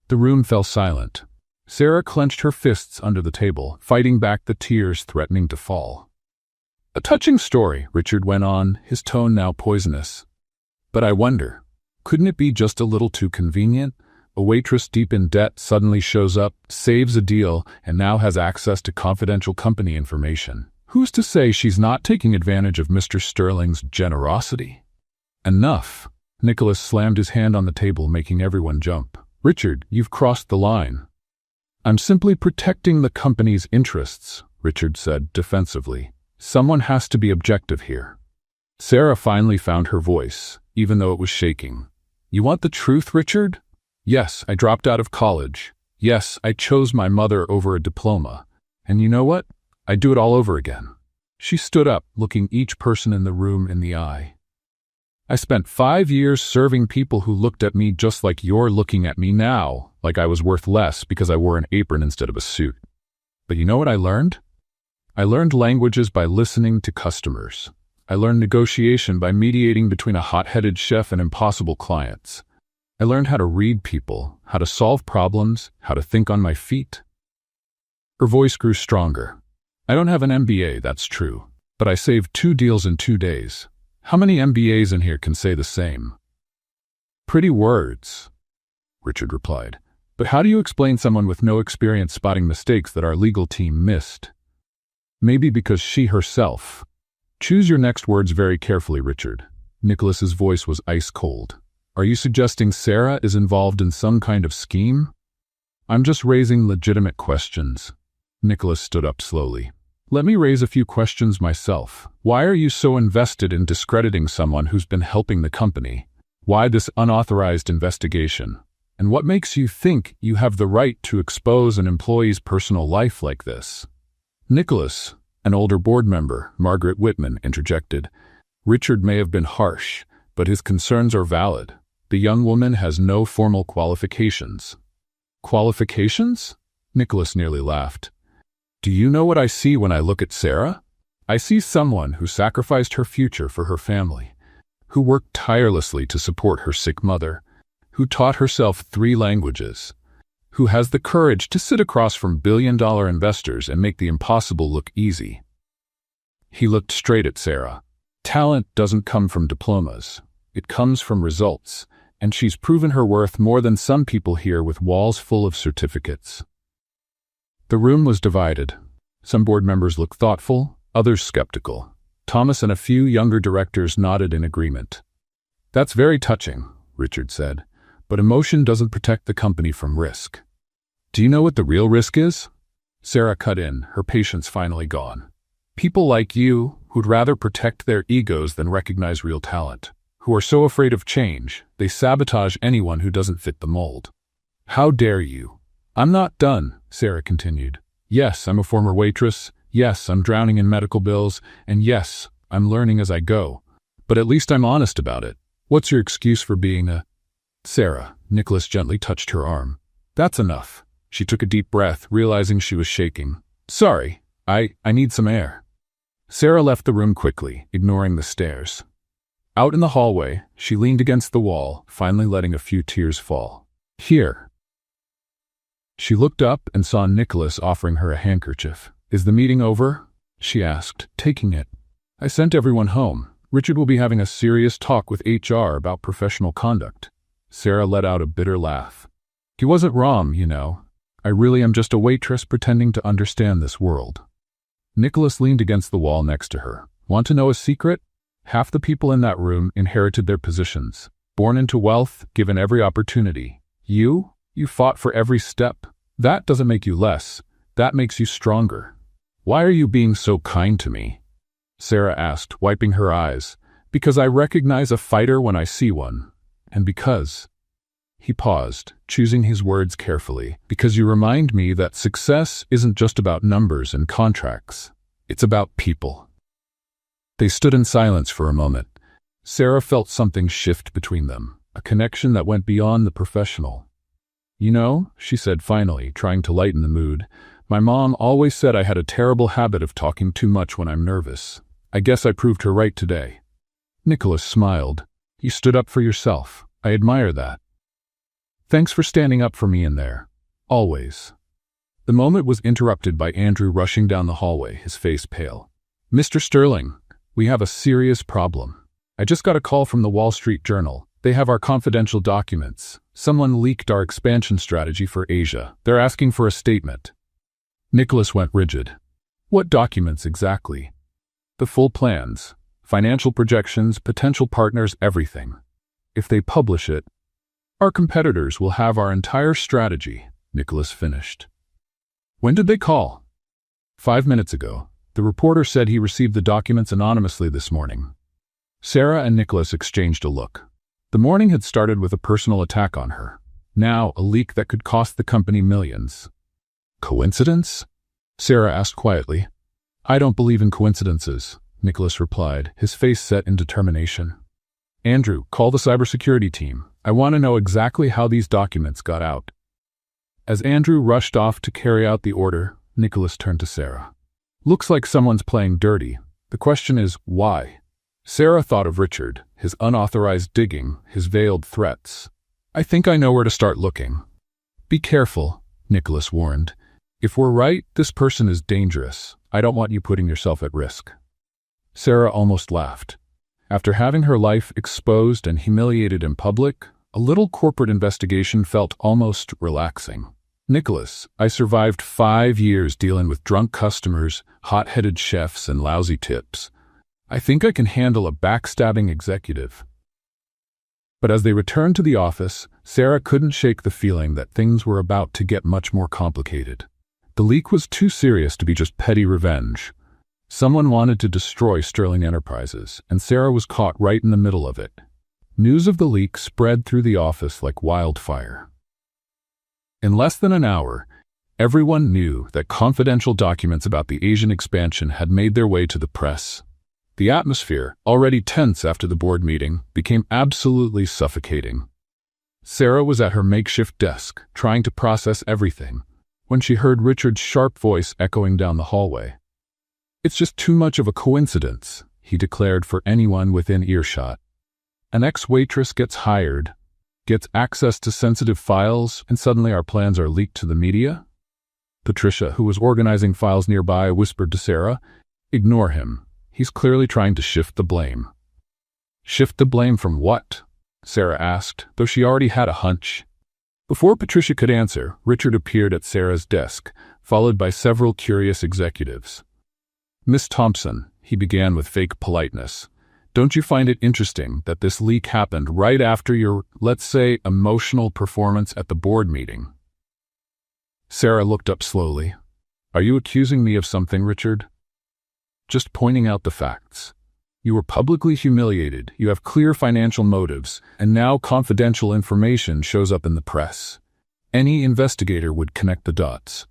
The room fell silent. Sarah clenched her fists under the table, fighting back the tears threatening to fall. A touching story, Richard went on, his tone now poisonous. But I wonder, couldn't it be just a little too convenient? A waitress deep in debt suddenly shows up, saves a deal, and now has access to confidential company information. Who's to say she's not taking advantage of Mr. Sterling's generosity? Enough. Nicholas slammed his hand on the table, making everyone jump. Richard, you've crossed the line. I'm simply protecting the company's interests, Richard said defensively. Someone has to be objective here. Sarah finally found her voice, even though it was shaking. You want the truth, Richard? Yes, I dropped out of college. Yes, I chose my mother over a diploma. And you know what? I'd do it all over again. She stood up, looking each person in the room in the eye. I spent 5 years serving people who looked at me just like you're looking at me now, like I was worth less because I wore an apron instead of a suit. But you know what I learned? I learned languages by listening to customers. I learned negotiation by mediating between a hot-headed chef and impossible clients. I learned how to read people, how to solve problems, how to think on my feet. Her voice grew stronger. I don't have an MBA, that's true, but I saved 2 deals in 2 days. How many MBAs in here can say the same? Pretty words, Richard replied. But how do you explain someone with no experience spotting mistakes that our legal team missed? Maybe because she herself. Choose your next words very carefully, Richard. Nicholas's voice was ice cold. Are you suggesting Sarah is involved in some kind of scheme? I'm just raising legitimate questions. Nicholas stood up slowly. Let me raise a few questions myself. Why are you so invested in discrediting someone who's been helping the company? Why this unauthorized investigation? And what makes you think you have the right to expose an employee's personal life like this? Nicholas, an older board member, Margaret Whitman, interjected. Richard may have been harsh, but his concerns are valid. The young woman has no formal qualifications. Qualifications? Nicholas nearly laughed. Do you know what I see when I look at Sarah? I see someone who sacrificed her future for her family, who worked tirelessly to support her sick mother, who taught herself 3 languages, who has the courage to sit across from billion-dollar investors and make the impossible look easy. He looked straight at Sarah. Talent doesn't come from diplomas. It comes from results, and she's proven her worth more than some people here with walls full of certificates. The room was divided. Some board members looked thoughtful, others skeptical. Thomas and a few younger directors nodded in agreement. That's very touching, Richard said, but emotion doesn't protect the company from risk. Do you know what the real risk is? Sarah cut in, her patience finally gone. People like you, who'd rather protect their egos than recognize real talent, who are so afraid of change, they sabotage anyone who doesn't fit the mold. How dare you? I'm not done, Sarah continued. Yes, I'm a former waitress. Yes, I'm drowning in medical bills. And yes, I'm learning as I go. But at least I'm honest about it. What's your excuse for being a... Sarah, Nicholas gently touched her arm. That's enough. She took a deep breath, realizing she was shaking. Sorry, I need some air. Sarah left the room quickly, ignoring the stares. Out in the hallway, she leaned against the wall, finally letting a few tears fall. Here. She looked up and saw Nicholas offering her a handkerchief. Is the meeting over? She asked, taking it. I sent everyone home. Richard will be having a serious talk with HR about professional conduct. Sarah let out a bitter laugh. He wasn't wrong, you know. I really am just a waitress pretending to understand this world. Nicholas leaned against the wall next to her. Want to know a secret? Half the people in that room inherited their positions. Born into wealth, given every opportunity. You fought for every step. That doesn't make you less. That makes you stronger. Why are you being so kind to me? Sarah asked, wiping her eyes. Because I recognize a fighter when I see one. And because... He paused, choosing his words carefully. Because you remind me that success isn't just about numbers and contracts. It's about people. They stood in silence for a moment. Sarah felt something shift between them, a connection that went beyond the professional. You know, she said finally, trying to lighten the mood, my mom always said I had a terrible habit of talking too much when I'm nervous. I guess I proved her right today. Nicholas smiled. You stood up for yourself. I admire that. Thanks for standing up for me in there. Always. The moment was interrupted by Andrew rushing down the hallway, his face pale. Mr. Sterling, we have a serious problem. I just got a call from the Wall Street Journal. They have our confidential documents. Someone leaked our expansion strategy for Asia. They're asking for a statement. Nicholas went rigid. What documents exactly? The full plans, financial projections, potential partners, everything. If they publish it, our competitors will have our entire strategy, Nicholas finished. When did they call? 5 minutes ago. The reporter said he received the documents anonymously this morning. Sarah and Nicholas exchanged a look. The morning had started with a personal attack on her. Now, a leak that could cost the company millions. Coincidence? Sarah asked quietly. I don't believe in coincidences, Nicholas replied, his face set in determination. Andrew, call the cybersecurity team. I want to know exactly how these documents got out. As Andrew rushed off to carry out the order, Nicholas turned to Sarah. Looks like someone's playing dirty. The question is, why? Sarah thought of Richard, his unauthorized digging, his veiled threats. I think I know where to start looking. Be careful, Nicholas warned. If we're right, this person is dangerous. I don't want you putting yourself at risk. Sarah almost laughed. After having her life exposed and humiliated in public, a little corporate investigation felt almost relaxing. Nicholas, I survived 5 years dealing with drunk customers, hot-headed chefs, and lousy tips. I think I can handle a backstabbing executive. But as they returned to the office, Sarah couldn't shake the feeling that things were about to get much more complicated. The leak was too serious to be just petty revenge. Someone wanted to destroy Sterling Enterprises, and Sarah was caught right in the middle of it. News of the leak spread through the office like wildfire. In less than an hour, everyone knew that confidential documents about the Asian expansion had made their way to the press. The atmosphere, already tense after the board meeting, became absolutely suffocating. Sarah was at her makeshift desk, trying to process everything. when she heard Richard's sharp voice echoing down the hallway. "It's just too much of a coincidence," he declared for anyone within earshot. "An ex-waitress gets hired, gets access to sensitive files, and suddenly our plans are leaked to the media?" Patricia, who was organizing files nearby, whispered to Sarah, "Ignore him. He's clearly trying to shift the blame." "Shift the blame from what?" Sarah asked, though she already had a hunch. Before Patricia could answer, Richard appeared at Sarah's desk, followed by several curious executives. "Miss Thompson," he began with fake politeness, "don't you find it interesting that this leak happened right after your, let's say, emotional performance at the board meeting?" Sarah looked up slowly. "Are you accusing me of something, Richard?" "Just pointing out the facts. You were publicly humiliated, you have clear financial motives, and now confidential information shows up in the press. Any investigator would connect the dots."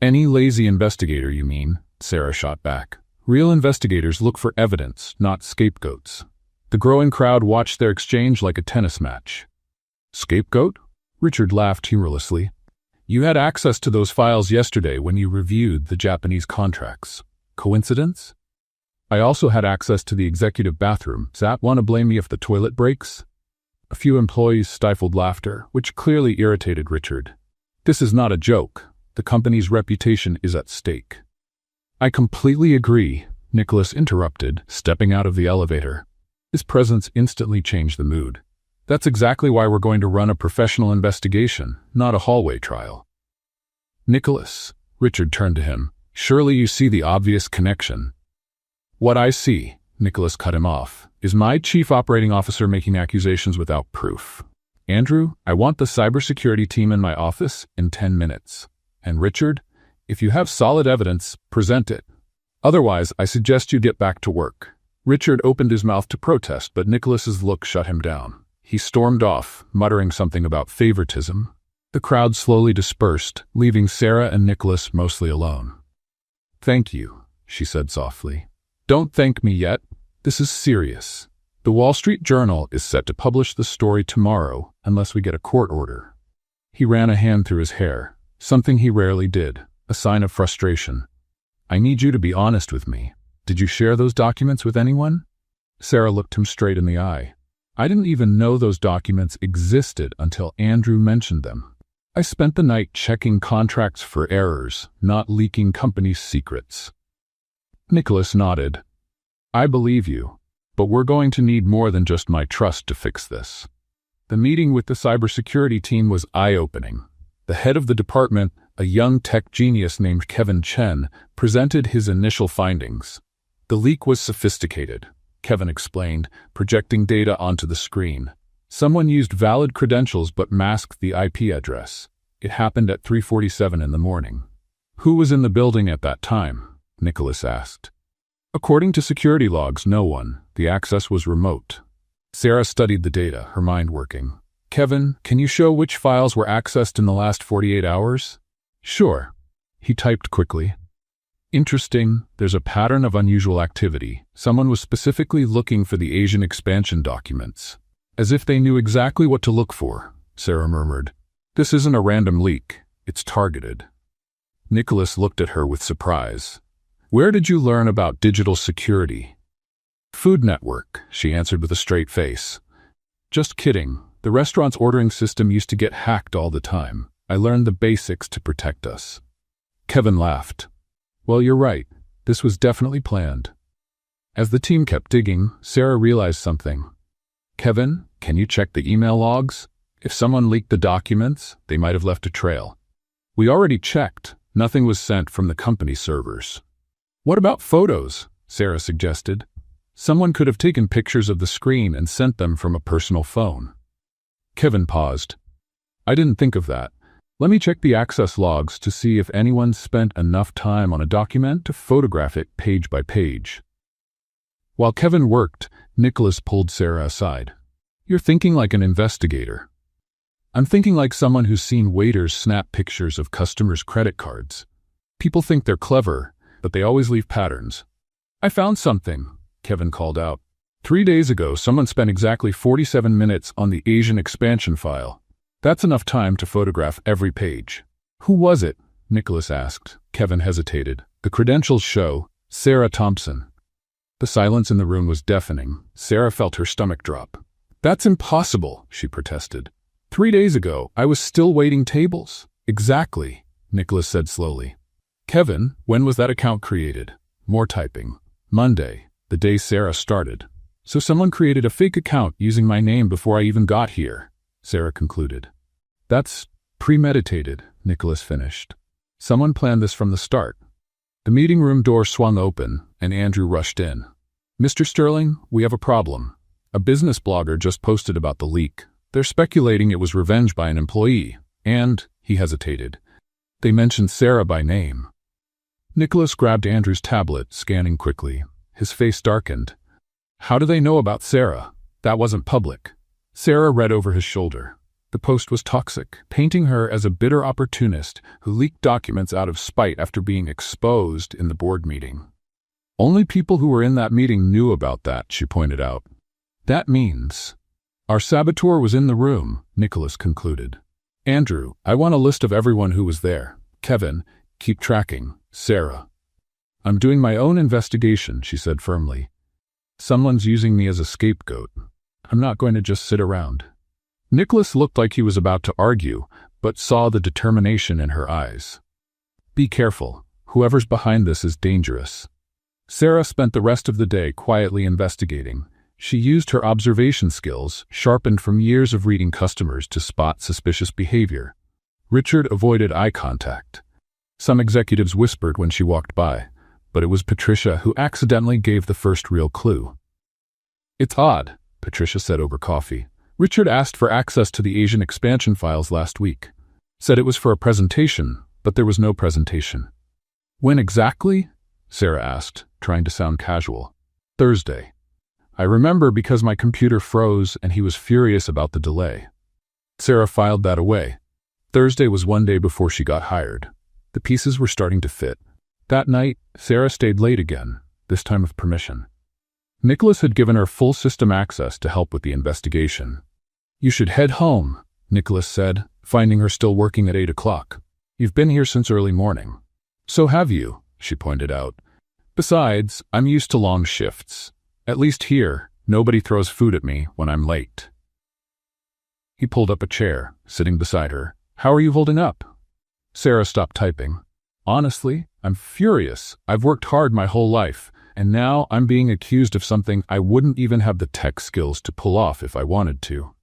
"Any lazy investigator, you mean?" Sarah shot back. "Real investigators look for evidence, not scapegoats." The growing crowd watched their exchange like a tennis match. "Scapegoat?" Richard laughed humorlessly. "You had access to those files yesterday when you reviewed the Japanese contracts. Coincidence? I also had access to the executive bathroom. Does that want to blame me if the toilet breaks?" A few employees stifled laughter, which clearly irritated Richard. "This is not a joke. The company's reputation is at stake." "I completely agree," Nicholas interrupted, stepping out of the elevator. His presence instantly changed the mood. "That's exactly why we're going to run a professional investigation, not a hallway trial." "Nicholas," Richard turned to him, "surely you see the obvious connection." "What I see," Nicholas cut him off, "is my chief operating officer making accusations without proof. Andrew, I want the cybersecurity team in my office in 10 minutes. And Richard, if you have solid evidence, present it. Otherwise, I suggest you get back to work." Richard opened his mouth to protest, but Nicholas's look shut him down. He stormed off, muttering something about favoritism. The crowd slowly dispersed, leaving Sarah and Nicholas mostly alone. "Thank you," she said softly. "Don't thank me yet. This is serious. The Wall Street Journal is set to publish the story tomorrow unless we get a court order." He ran a hand through his hair, something he rarely did, a sign of frustration. "I need you to be honest with me. Did you share those documents with anyone?" Sarah looked him straight in the eye. "I didn't even know those documents existed until Andrew mentioned them. I spent the night checking contracts for errors, not leaking company secrets." Nicholas nodded. "I believe you, but we're going to need more than just my trust to fix this." The meeting with the cybersecurity team was eye-opening. The head of the department, a young tech genius named Kevin Chen, presented his initial findings. "The leak was sophisticated," Kevin explained, projecting data onto the screen. "Someone used valid credentials but masked the IP address. It happened at 3:47 in the morning." "Who was in the building at that time?" Nicholas asked. "According to security logs, no one. The access was remote." Sarah studied the data, her mind working. "Kevin, can you show which files were accessed in the last 48 hours? "Sure." He typed quickly. "Interesting, there's a pattern of unusual activity. Someone was specifically looking for the Asian expansion documents." "As if they knew exactly what to look for," Sarah murmured. "This isn't a random leak. It's targeted." Nicholas looked at her with surprise. "Where did you learn about digital security?" "Food Network," she answered with a straight face. "Just kidding. The restaurant's ordering system used to get hacked all the time. I learned the basics to protect us." Kevin laughed. "Well, you're right. This was definitely planned." As the team kept digging, Sarah realized something. "Kevin, can you check the email logs? If someone leaked the documents, they might have left a trail." "We already checked. Nothing was sent from the company servers." "What about photos?" Sarah suggested. "Someone could have taken pictures of the screen and sent them from a personal phone." Kevin paused. "I didn't think of that. Let me check the access logs to see if anyone spent enough time on a document to photograph it page by page." While Kevin worked, Nicholas pulled Sarah aside. "You're thinking like an investigator." "I'm thinking like someone who's seen waiters snap pictures of customers' credit cards. People think they're clever, but they always leave patterns." "I found something," Kevin called out. 3 days ago, someone spent exactly 47 minutes on the Asian expansion file. That's enough time to photograph every page." "Who was it?" Nicholas asked. Kevin hesitated. The credentials show Sarah Thompson. The silence in the room was deafening. Sarah felt her stomach drop. That's impossible, she protested. 3 days ago, I was still waiting tables. Exactly, Nicholas said slowly. Kevin, when was that account created? More typing. Monday, the day Sarah started. So someone created a fake account using my name before I even got here, Sarah concluded. That's premeditated, Nicholas finished. Someone planned this from the start. The meeting room door swung open, and Andrew rushed in. Mr. Sterling, we have a problem. A business blogger just posted about the leak. They're speculating it was revenge by an employee, and, he hesitated, they mentioned Sarah by name. Nicholas grabbed Andrew's tablet, scanning quickly. His face darkened. How do they know about Sarah? That wasn't public. Sarah read over his shoulder. The post was toxic, painting her as a bitter opportunist who leaked documents out of spite after being exposed in the board meeting. Only people who were in that meeting knew about that, she pointed out. That means our saboteur was in the room, Nicholas concluded. Andrew, I want a list of everyone who was there. Kevin, keep tracking. Sarah. I'm doing my own investigation, she said firmly. Someone's using me as a scapegoat. I'm not going to just sit around. Nicholas looked like he was about to argue, but saw the determination in her eyes. Be careful. Whoever's behind this is dangerous. Sarah spent the rest of the day quietly investigating. She used her observation skills, sharpened from years of reading customers, to spot suspicious behavior. Richard avoided eye contact. Some executives whispered when she walked by, but it was Patricia who accidentally gave the first real clue. It's odd, Patricia said over coffee. Richard asked for access to the Asian expansion files last week. Said it was for a presentation, but there was no presentation. When exactly? Sarah asked, trying to sound casual. Thursday. I remember because my computer froze and he was furious about the delay. Sarah filed that away. Thursday was one day before she got hired. The pieces were starting to fit. That night, Sarah stayed late again, this time with permission. Nicholas had given her full system access to help with the investigation. You should head home, Nicholas said, finding her still working at 8 o'clock. You've been here since early morning. So have you, she pointed out. Besides, I'm used to long shifts. At least here, nobody throws food at me when I'm late. He pulled up a chair, sitting beside her. How are you holding up? Sarah stopped typing. Honestly, I'm furious. I've worked hard my whole life, and now I'm being accused of something I wouldn't even have the tech skills to pull off if I wanted to.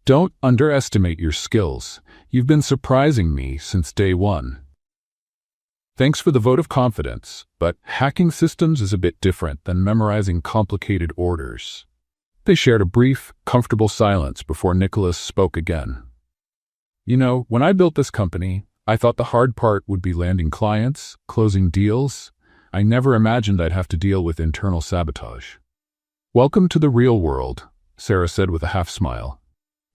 Don't underestimate your skills. You've been surprising me since day one. Thanks for the vote of confidence, but hacking systems is a bit different than memorizing complicated orders. They shared a brief, comfortable silence before Nicholas spoke again. You know, when I built this company, I thought the hard part would be landing clients, closing deals. I never imagined I'd have to deal with internal sabotage. Welcome to the real world, Sarah said with a half smile.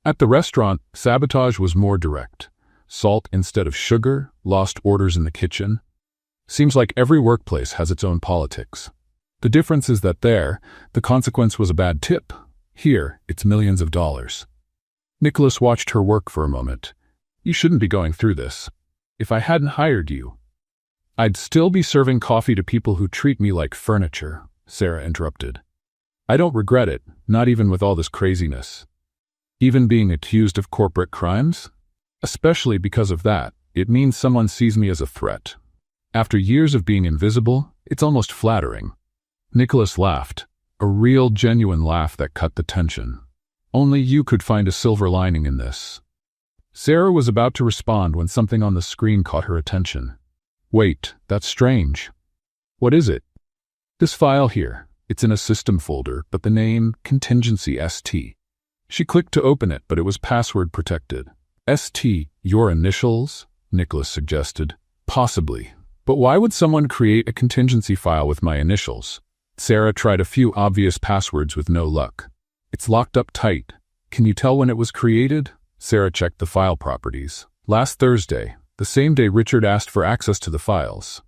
At the restaurant, sabotage was more direct. Salt instead of sugar, lost orders in the kitchen. Seems like every workplace has its own politics. The difference is that there, the consequence was a bad tip. Here, it's millions of dollars. Nicholas watched her work for a moment. You shouldn't be going through this. If I hadn't hired you, I'd still be serving coffee to people who treat me like furniture, Sarah interrupted. I don't regret it, not even with all this craziness. Even being accused of corporate crimes? Especially because of that, it means someone sees me as a threat. After years of being invisible, it's almost flattering. Nicholas laughed, a real, genuine laugh that cut the tension. Only you could find a silver lining in this. Sarah was about to respond when something on the screen caught her attention. Wait, that's strange. What is it? This file here. It's in a system folder, but the name, Contingency ST. She clicked to open it, but it was password protected. ST, your initials? Nicholas suggested. Possibly. But why would someone create a contingency file with my initials? Sarah tried a few obvious passwords with no luck. It's locked up tight. Can you tell when it was created? Sarah checked the file properties. Last Thursday, the same day Richard asked for access to the files.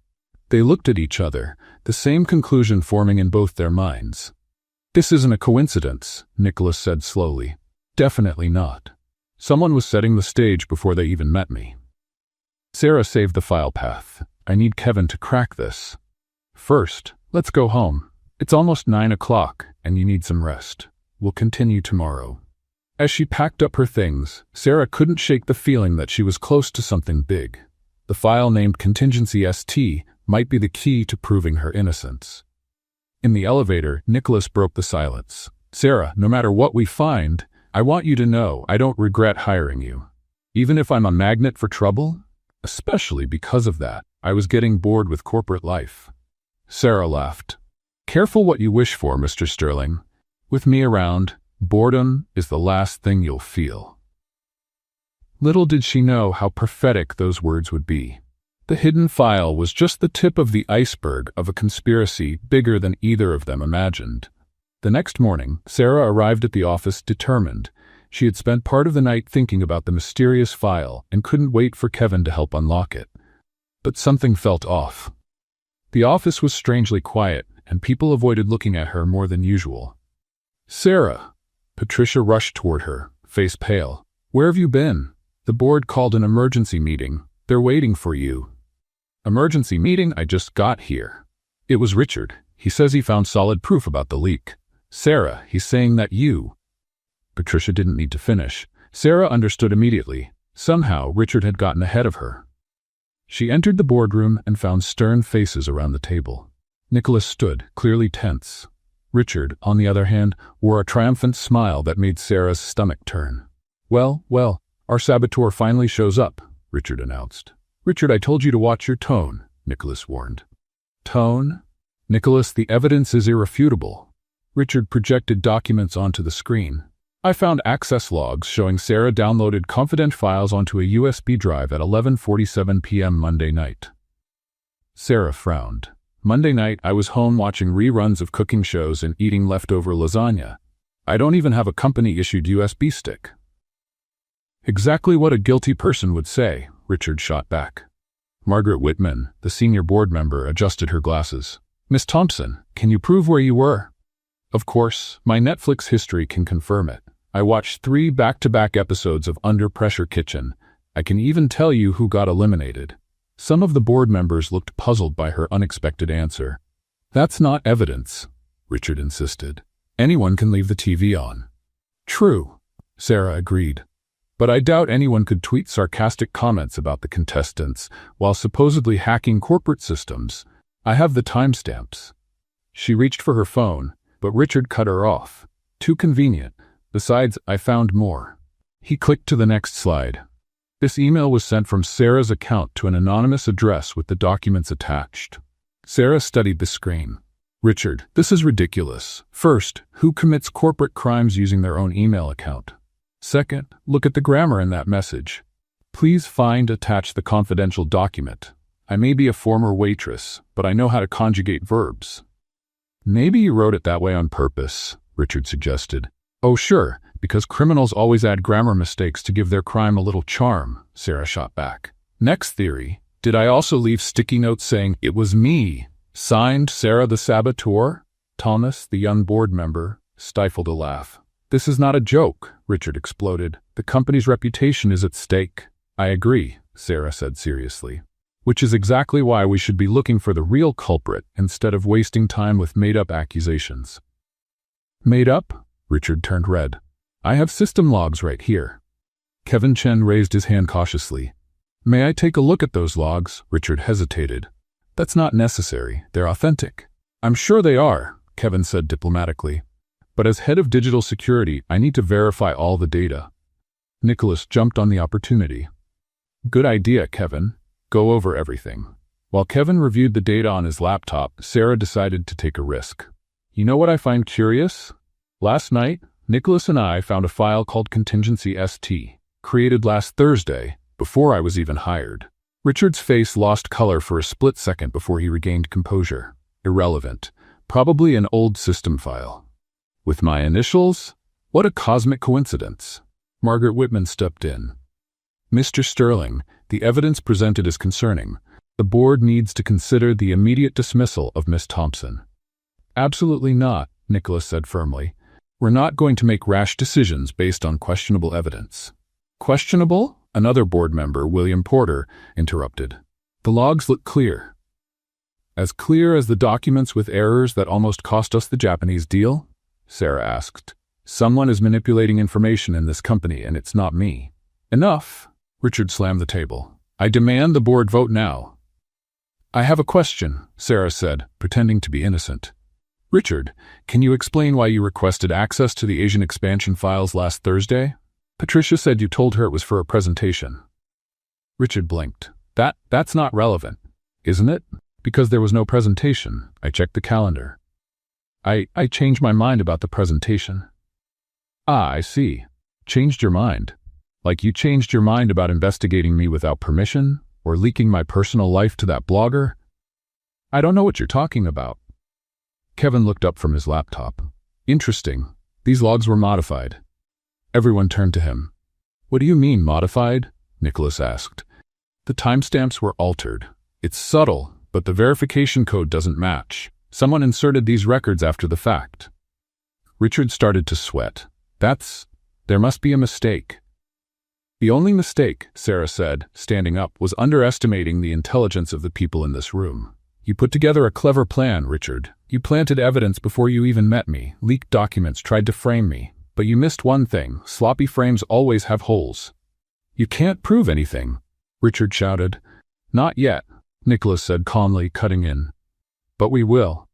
They looked at each other, the same conclusion forming in both their minds. This isn't a coincidence, Nicholas said slowly. Definitely not. Someone was setting the stage before they even met me. Sarah saved the file path. I need Kevin to crack this. First, let's go home. It's almost 9 o'clock, and you need some rest. We'll continue tomorrow. As she packed up her things, Sarah couldn't shake the feeling that she was close to something big. The file named Contingency ST might be the key to proving her innocence. In the elevator, Nicholas broke the silence. Sarah, no matter what we find, I want you to know I don't regret hiring you. Even if I'm a magnet for trouble? Especially because of that, I was getting bored with corporate life. Sarah laughed. Careful what you wish for, Mr. Sterling. With me around, boredom is the last thing you'll feel. Little did she know how prophetic those words would be. The hidden file was just the tip of the iceberg of a conspiracy bigger than either of them imagined. The next morning, Sarah arrived at the office determined. She had spent part of the night thinking about the mysterious file and couldn't wait for Kevin to help unlock it. But something felt off. The office was strangely quiet, and people avoided looking at her more than usual. Sarah! Patricia rushed toward her, face pale. Where have you been? The board called an emergency meeting. They're waiting for you. Emergency meeting? I just got here. It was Richard. He says he found solid proof about the leak. Sarah, he's saying that you... Patricia didn't need to finish. Sarah understood immediately. Somehow, Richard had gotten ahead of her. She entered the boardroom and found stern faces around the table. Nicholas stood, clearly tense. Richard, on the other hand, wore a triumphant smile that made Sarah's stomach turn. Well, our saboteur finally shows up, Richard announced. Richard, I told you to watch your tone, Nicholas warned. Tone? Nicholas, the evidence is irrefutable. Richard projected documents onto the screen. I found access logs showing Sarah downloaded confidential files onto a USB drive at 11:47 p.m. Monday night. Sarah frowned. Monday night, I was home watching reruns of cooking shows and eating leftover lasagna. I don't even have a company-issued USB stick. Exactly what a guilty person would say, Richard shot back. Margaret Whitman, the senior board member, adjusted her glasses. Miss Thompson, can you prove where you were? Of course, my Netflix history can confirm it. I watched 3 back-to-back episodes of Under Pressure Kitchen. I can even tell you who got eliminated. Some of the board members looked puzzled by her unexpected answer. That's not evidence, Richard insisted. Anyone can leave the TV on. True, Sarah agreed. But I doubt anyone could tweet sarcastic comments about the contestants while supposedly hacking corporate systems. I have the timestamps. She reached for her phone, but Richard cut her off. Too convenient. Besides, I found more. He clicked to the next slide. This email was sent from Sarah's account to an anonymous address with the documents attached. Sarah studied the screen. Richard, this is ridiculous. First, who commits corporate crimes using their own email account? Second, look at the grammar in that message. Please find attach the confidential document. I may be a former waitress, but I know how to conjugate verbs. Maybe you wrote it that way on purpose, Richard suggested. Oh sure, because criminals always add grammar mistakes to give their crime a little charm, Sarah shot back. Next theory, did I also leave sticky notes saying, it was me? Signed, Sarah the Saboteur? Thomas, the young board member, stifled a laugh. This is not a joke, Richard exploded. The company's reputation is at stake. I agree, Sarah said seriously. Which is exactly why we should be looking for the real culprit instead of wasting time with made-up accusations. Made up? Richard turned red. I have system logs right here. Kevin Chen raised his hand cautiously. May I take a look at those logs? Richard hesitated. That's not necessary. They're authentic. I'm sure they are, Kevin said diplomatically. But as head of digital security, I need to verify all the data. Nicholas jumped on the opportunity. Good idea, Kevin. Go over everything. While Kevin reviewed the data on his laptop, Sarah decided to take a risk. You know what I find curious? Last night, Nicholas and I found a file called Contingency ST, created last Thursday, before I was even hired. Richard's face lost color for a split second before he regained composure. Irrelevant. Probably an old system file. With my initials? What a cosmic coincidence. Margaret Whitman stepped in. Mr. Sterling, the evidence presented is concerning. The board needs to consider the immediate dismissal of Miss Thompson. Absolutely not, Nicholas said firmly. We're not going to make rash decisions based on questionable evidence. Questionable? Another board member, William Porter, interrupted. The logs look clear. As clear as the documents with errors that almost cost us the Japanese deal? Sarah asked. Someone is manipulating information in this company, and it's not me. Enough! Richard slammed the table. I demand the board vote now. I have a question, Sarah said, pretending to be innocent. Richard, can you explain why you requested access to the Asian expansion files last Thursday? Patricia said you told her it was for a presentation. Richard blinked. That's not relevant, isn't it? Because there was no presentation. I checked the calendar. I changed my mind about the presentation. Ah, I see. Changed your mind. Like you changed your mind about investigating me without permission, or leaking my personal life to that blogger? I don't know what you're talking about. Kevin looked up from his laptop. Interesting. These logs were modified. Everyone turned to him. What do you mean, modified? Nicholas asked. The timestamps were altered. It's subtle, but the verification code doesn't match. Someone inserted these records after the fact. Richard started to sweat. There must be a mistake. The only mistake, Sarah said, standing up, was underestimating the intelligence of the people in this room. You put together a clever plan, Richard. You planted evidence before you even met me, leaked documents, tried to frame me. But you missed one thing. Sloppy frames always have holes. You can't prove anything, Richard shouted. Not yet, Nicholas said calmly, cutting in. But we will.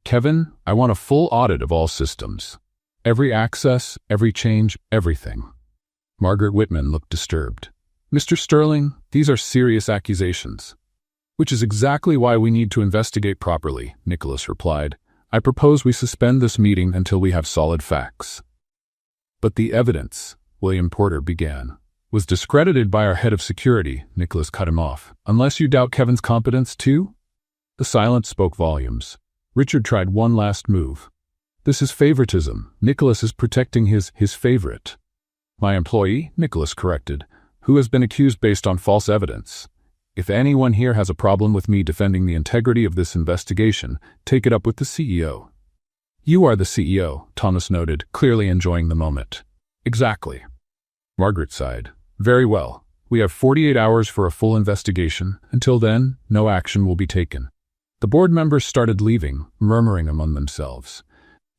Kevin, I want a full audit of all systems. Every access, every change, everything. Margaret Whitman looked disturbed. Mr. Sterling, these are serious accusations. Which is exactly why we need to investigate properly, Nicholas replied. I propose we suspend this meeting until we have solid facts. But the evidence, William Porter began, was discredited by our head of security, Nicholas cut him off. Unless you doubt Kevin's competence too? The silence spoke volumes. Richard tried one last move. This is favoritism. Nicholas is protecting his favorite. My employee, Nicholas corrected, who has been accused based on false evidence. If anyone here has a problem with me defending the integrity of this investigation, take it up with the CEO. You are the CEO, Thomas noted, clearly enjoying the moment. Exactly. Margaret sighed. Very well. We have 48 hours for a full investigation. Until then, no action will be taken. The board members started leaving, murmuring among themselves.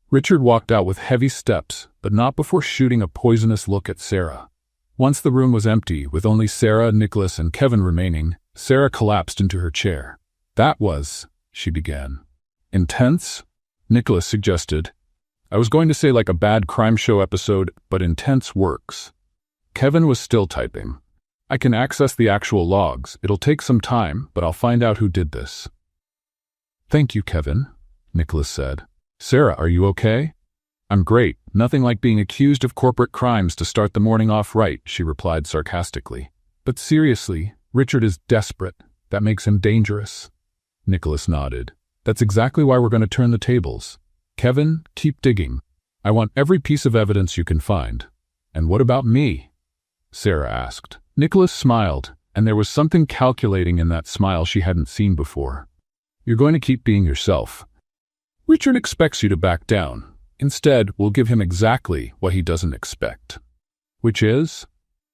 Richard walked out with heavy steps, but not before shooting a poisonous look at Sarah. Once the room was empty, with only Sarah, Nicholas, and Kevin remaining, Sarah collapsed into her chair. That was, she began. Intense? Nicholas suggested. I was going to say like a bad crime show episode, but intense works. Kevin was still typing. I can access the actual logs. It'll take some time, but I'll find out who did this. Thank you, Kevin, Nicholas said. Sarah, are you okay? I'm great. Nothing like being accused of corporate crimes to start the morning off right, she replied sarcastically. But seriously, Richard is desperate. That makes him dangerous. Nicholas nodded. That's exactly why we're going to turn the tables. Kevin, keep digging. I want every piece of evidence you can find. And what about me? Sarah asked. Nicholas smiled, and there was something calculating in that smile she hadn't seen before. You're going to keep being yourself. Richard expects you to back down. Instead, we'll give him exactly what he doesn't expect. Which is?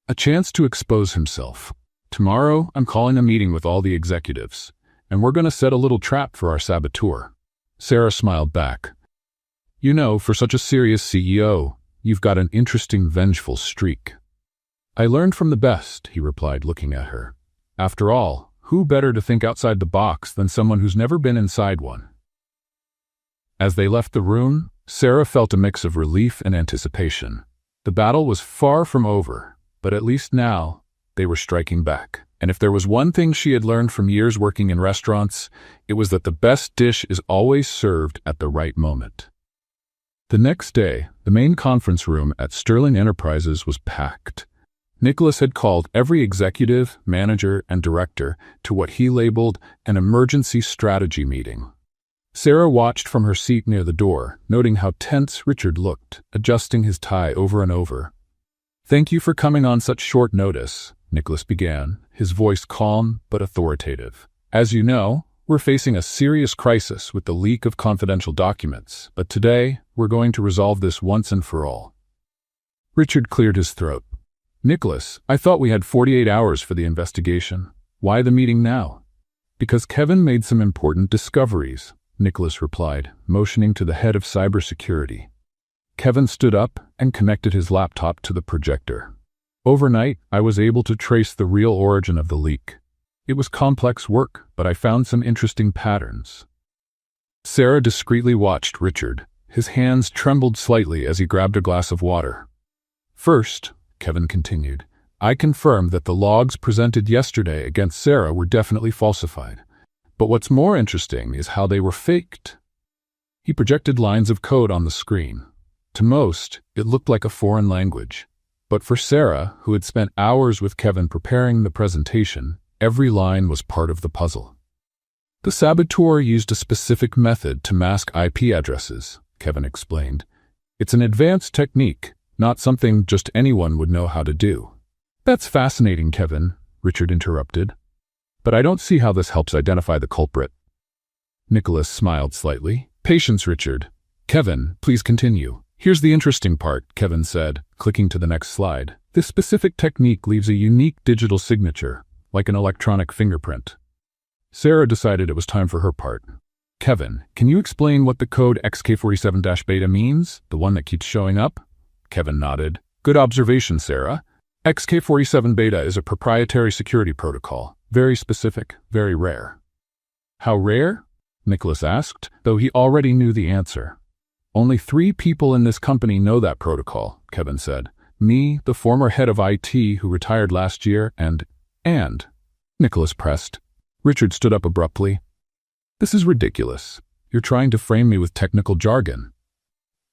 A chance to expose himself. Tomorrow, I'm calling a meeting with all the executives, and we're going to set a little trap for our saboteur. Sarah smiled back. You know, for such a serious CEO, you've got an interesting, vengeful streak. I learned from the best, he replied, looking at her. After all, who better to think outside the box than someone who's never been inside one? As they left the room, Sarah felt a mix of relief and anticipation. The battle was far from over, but at least now, they were striking back. And if there was one thing she had learned from years working in restaurants, it was that the best dish is always served at the right moment. The next day, the main conference room at Sterling Enterprises was packed. Nicholas had called every executive, manager, and director to what he labeled an emergency strategy meeting. Sarah watched from her seat near the door, noting how tense Richard looked, adjusting his tie over and over. Thank you for coming on such short notice, Nicholas began, his voice calm but authoritative. As you know, we're facing a serious crisis with the leak of confidential documents, but today we're going to resolve this once and for all. Richard cleared his throat. Nicholas, I thought we had 48 hours for the investigation. Why the meeting now? Because Kevin made some important discoveries, Nicholas replied, motioning to the head of cybersecurity. Kevin stood up and connected his laptop to the projector. Overnight, I was able to trace the real origin of the leak. It was complex work, but I found some interesting patterns. Sarah discreetly watched Richard. His hands trembled slightly as he grabbed a glass of water. First, Kevin continued, I confirmed that the logs presented yesterday against Sarah were definitely falsified. But what's more interesting is how they were faked. He projected lines of code on the screen. To most, it looked like a foreign language. But for Sarah, who had spent hours with Kevin preparing the presentation, every line was part of the puzzle. The saboteur used a specific method to mask IP addresses, Kevin explained. It's an advanced technique, not something just anyone would know how to do. That's fascinating, Kevin, Richard interrupted. But I don't see how this helps identify the culprit. Nicholas smiled slightly. Patience, Richard. Kevin, please continue. Here's the interesting part, Kevin said, clicking to the next slide. This specific technique leaves a unique digital signature, like an electronic fingerprint. Sarah decided it was time for her part. Kevin, can you explain what the code XK47-beta means, the one that keeps showing up? Kevin nodded. Good observation, Sarah. XK47-beta is a proprietary security protocol. Very specific, very rare. How rare? Nicholas asked, though he already knew the answer. Only 3 people in this company know that protocol, Kevin said. Me, the former head of IT who retired last year, and Nicholas pressed. Richard stood up abruptly. This is ridiculous. You're trying to frame me with technical jargon.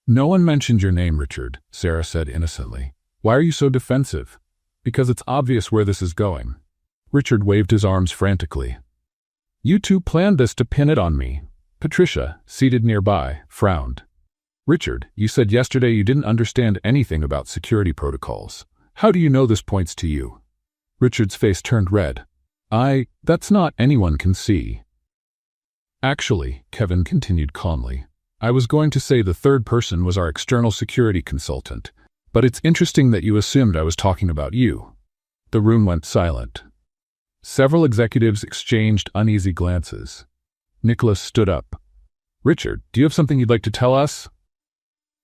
No one mentioned your name, Richard, Sarah said innocently. Why are you so defensive? Because it's obvious where this is going. Richard waved his arms frantically. You two planned this to pin it on me. Patricia, seated nearby, frowned. Richard, you said yesterday you didn't understand anything about security protocols. How do you know this points to you? Richard's face turned red. That's not anyone can see. Actually, Kevin continued calmly, I was going to say the third person was our external security consultant, but it's interesting that you assumed I was talking about you. The room went silent. Several executives exchanged uneasy glances. Nicholas stood up. Richard, do you have something you'd like to tell us?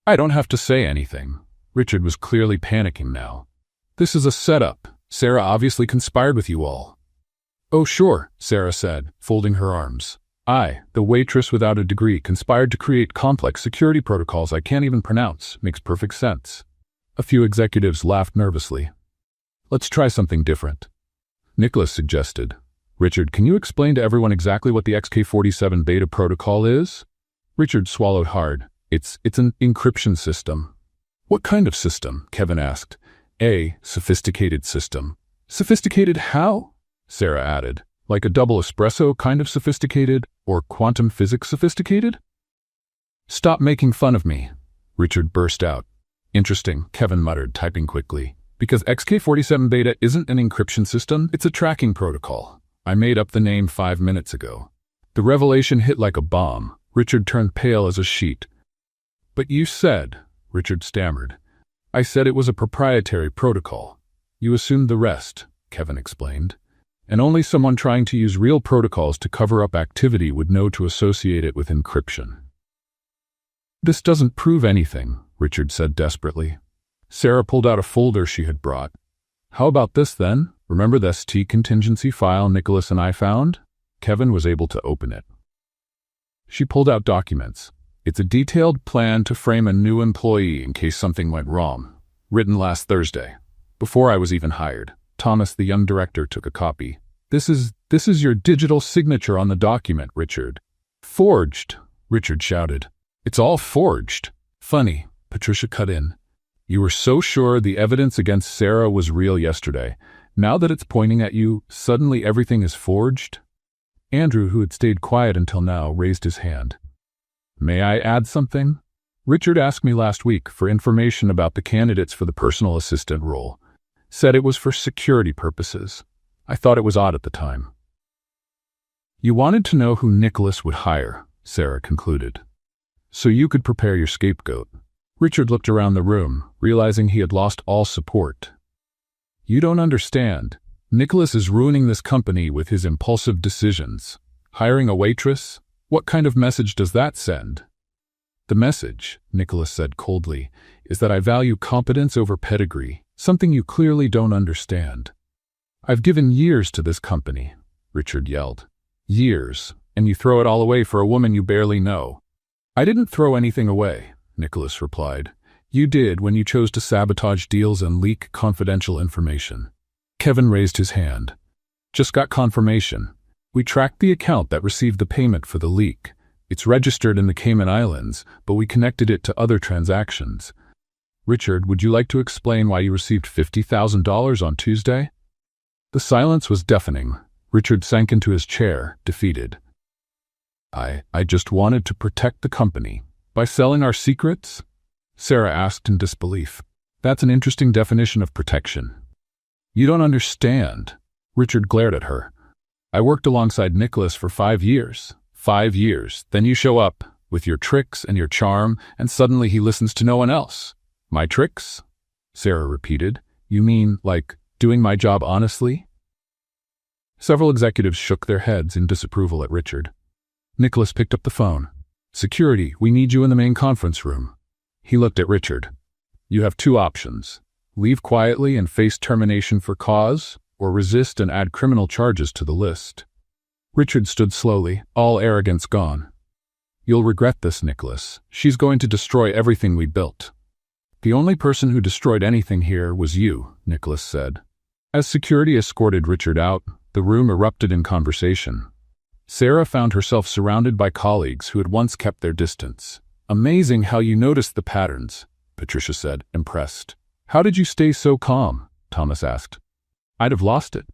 I don't have to say anything. Richard was clearly panicking now. This is a setup. Sarah obviously conspired with you all. Oh sure, Sarah said, folding her arms. I, the waitress without a degree, conspired to create complex security protocols I can't even pronounce. Makes perfect sense. A few executives laughed nervously. Let's try something different. Nicholas suggested. Richard, can you explain to everyone exactly what the XK47 beta protocol is? Richard swallowed hard. It's an encryption system. What kind of system? Kevin asked. A sophisticated system. Sophisticated how? Sarah added. Like a double espresso kind of sophisticated, or quantum physics sophisticated? Stop making fun of me, Richard burst out. Interesting, Kevin muttered, typing quickly. Because XK47 beta isn't an encryption system, it's a tracking protocol. I made up the name 5 minutes ago. The revelation hit like a bomb. Richard turned pale as a sheet. But you said, Richard stammered. I said it was a proprietary protocol. You assumed the rest, Kevin explained. And only someone trying to use real protocols to cover up activity would know to associate it with encryption. This doesn't prove anything, Richard said desperately. Sarah pulled out a folder she had brought. How about this then? Remember the ST contingency file Nicholas and I found? Kevin was able to open it. She pulled out documents. It's a detailed plan to frame a new employee in case something went wrong. Written last Thursday, before I was even hired. Thomas, the young director, took a copy. This is your digital signature on the document, Richard. Forged, Richard shouted. It's all forged. Funny, Patricia cut in. You were so sure the evidence against Sarah was real yesterday. Now that it's pointing at you, suddenly everything is forged? Andrew, who had stayed quiet until now, raised his hand. May I add something? Richard asked me last week for information about the candidates for the personal assistant role. Said it was for security purposes. I thought it was odd at the time. You wanted to know who Nicholas would hire, Sarah concluded. So you could prepare your scapegoat. Richard looked around the room, realizing he had lost all support. You don't understand. Nicholas is ruining this company with his impulsive decisions. Hiring a waitress? What kind of message does that send? The message, Nicholas said coldly, is that I value competence over pedigree, something you clearly don't understand. I've given years to this company, Richard yelled. Years, and you throw it all away for a woman you barely know. I didn't throw anything away, Nicholas replied. You did when you chose to sabotage deals and leak confidential information. Kevin raised his hand. Just got confirmation. We tracked the account that received the payment for the leak. It's registered in the Cayman Islands, but we connected it to other transactions. Richard, would you like to explain why you received $50,000 on Tuesday? The silence was deafening. Richard sank into his chair, defeated. I just wanted to protect the company. By selling our secrets? Sarah asked in disbelief. That's an interesting definition of protection. You don't understand. Richard glared at her. I worked alongside Nicholas for 5 years. 5 years. Then you show up, with your tricks and your charm, and suddenly he listens to no one else. My tricks? Sarah repeated. You mean, like, doing my job honestly? Several executives shook their heads in disapproval at Richard. Nicholas picked up the phone. Security, we need you in the main conference room. He looked at Richard. You have 2 options. Leave quietly and face termination for cause, or resist and add criminal charges to the list. Richard stood slowly, all arrogance gone. You'll regret this, Nicholas. She's going to destroy everything we built. The only person who destroyed anything here was you, Nicholas said. As security escorted Richard out, the room erupted in conversation. Sarah found herself surrounded by colleagues who had once kept their distance. Amazing how you noticed the patterns, Patricia said, impressed. How did you stay so calm? Thomas asked. I'd have lost it.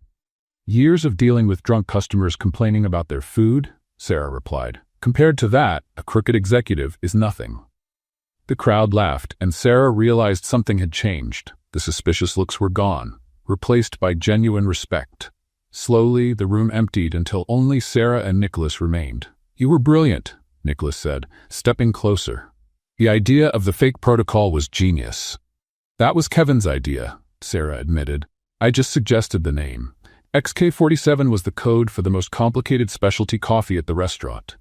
Years of dealing with drunk customers complaining about their food, Sarah replied. Compared to that, a crooked executive is nothing. The crowd laughed, and Sarah realized something had changed. The suspicious looks were gone, replaced by genuine respect. Slowly, the room emptied until only Sarah and Nicholas remained. You were brilliant, Nicholas said, stepping closer. The idea of the fake protocol was genius. That was Kevin's idea, Sarah admitted. I just suggested the name. XK47 was the code for the most complicated specialty coffee at the restaurant.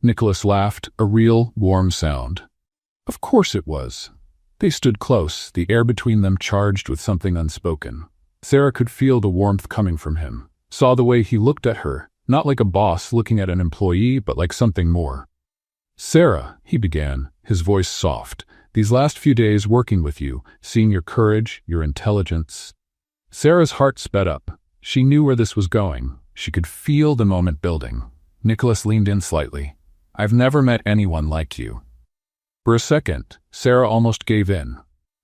Nicholas laughed, a real, warm sound. Of course it was. They stood close, the air between them charged with something unspoken. Sarah could feel the warmth coming from him, saw the way he looked at her, not like a boss looking at an employee, but like something more. Sarah, he began, his voice soft, these last few days working with you, seeing your courage, your intelligence. Sarah's heart sped up. She knew where this was going. She could feel the moment building. Nicholas leaned in slightly. I've never met anyone like you. For a second, Sarah almost gave in,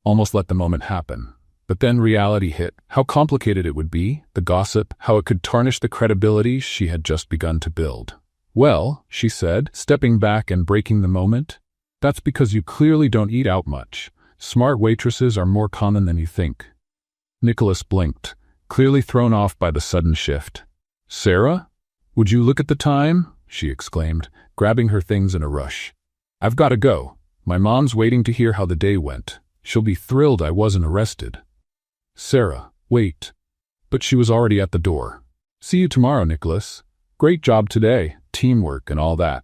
almost let the moment happen. But then reality hit. How complicated it would be, the gossip, how it could tarnish the credibility she had just begun to build. Well, she said, stepping back and breaking the moment, that's because you clearly don't eat out much. Smart waitresses are more common than you think. Nicholas blinked, clearly thrown off by the sudden shift. Sarah? Would you look at the time? She exclaimed, grabbing her things in a rush. I've got to go. My mom's waiting to hear how the day went. She'll be thrilled I wasn't arrested. Sarah, wait. But she was already at the door. See you tomorrow, Nicholas. Great job today, teamwork and all that.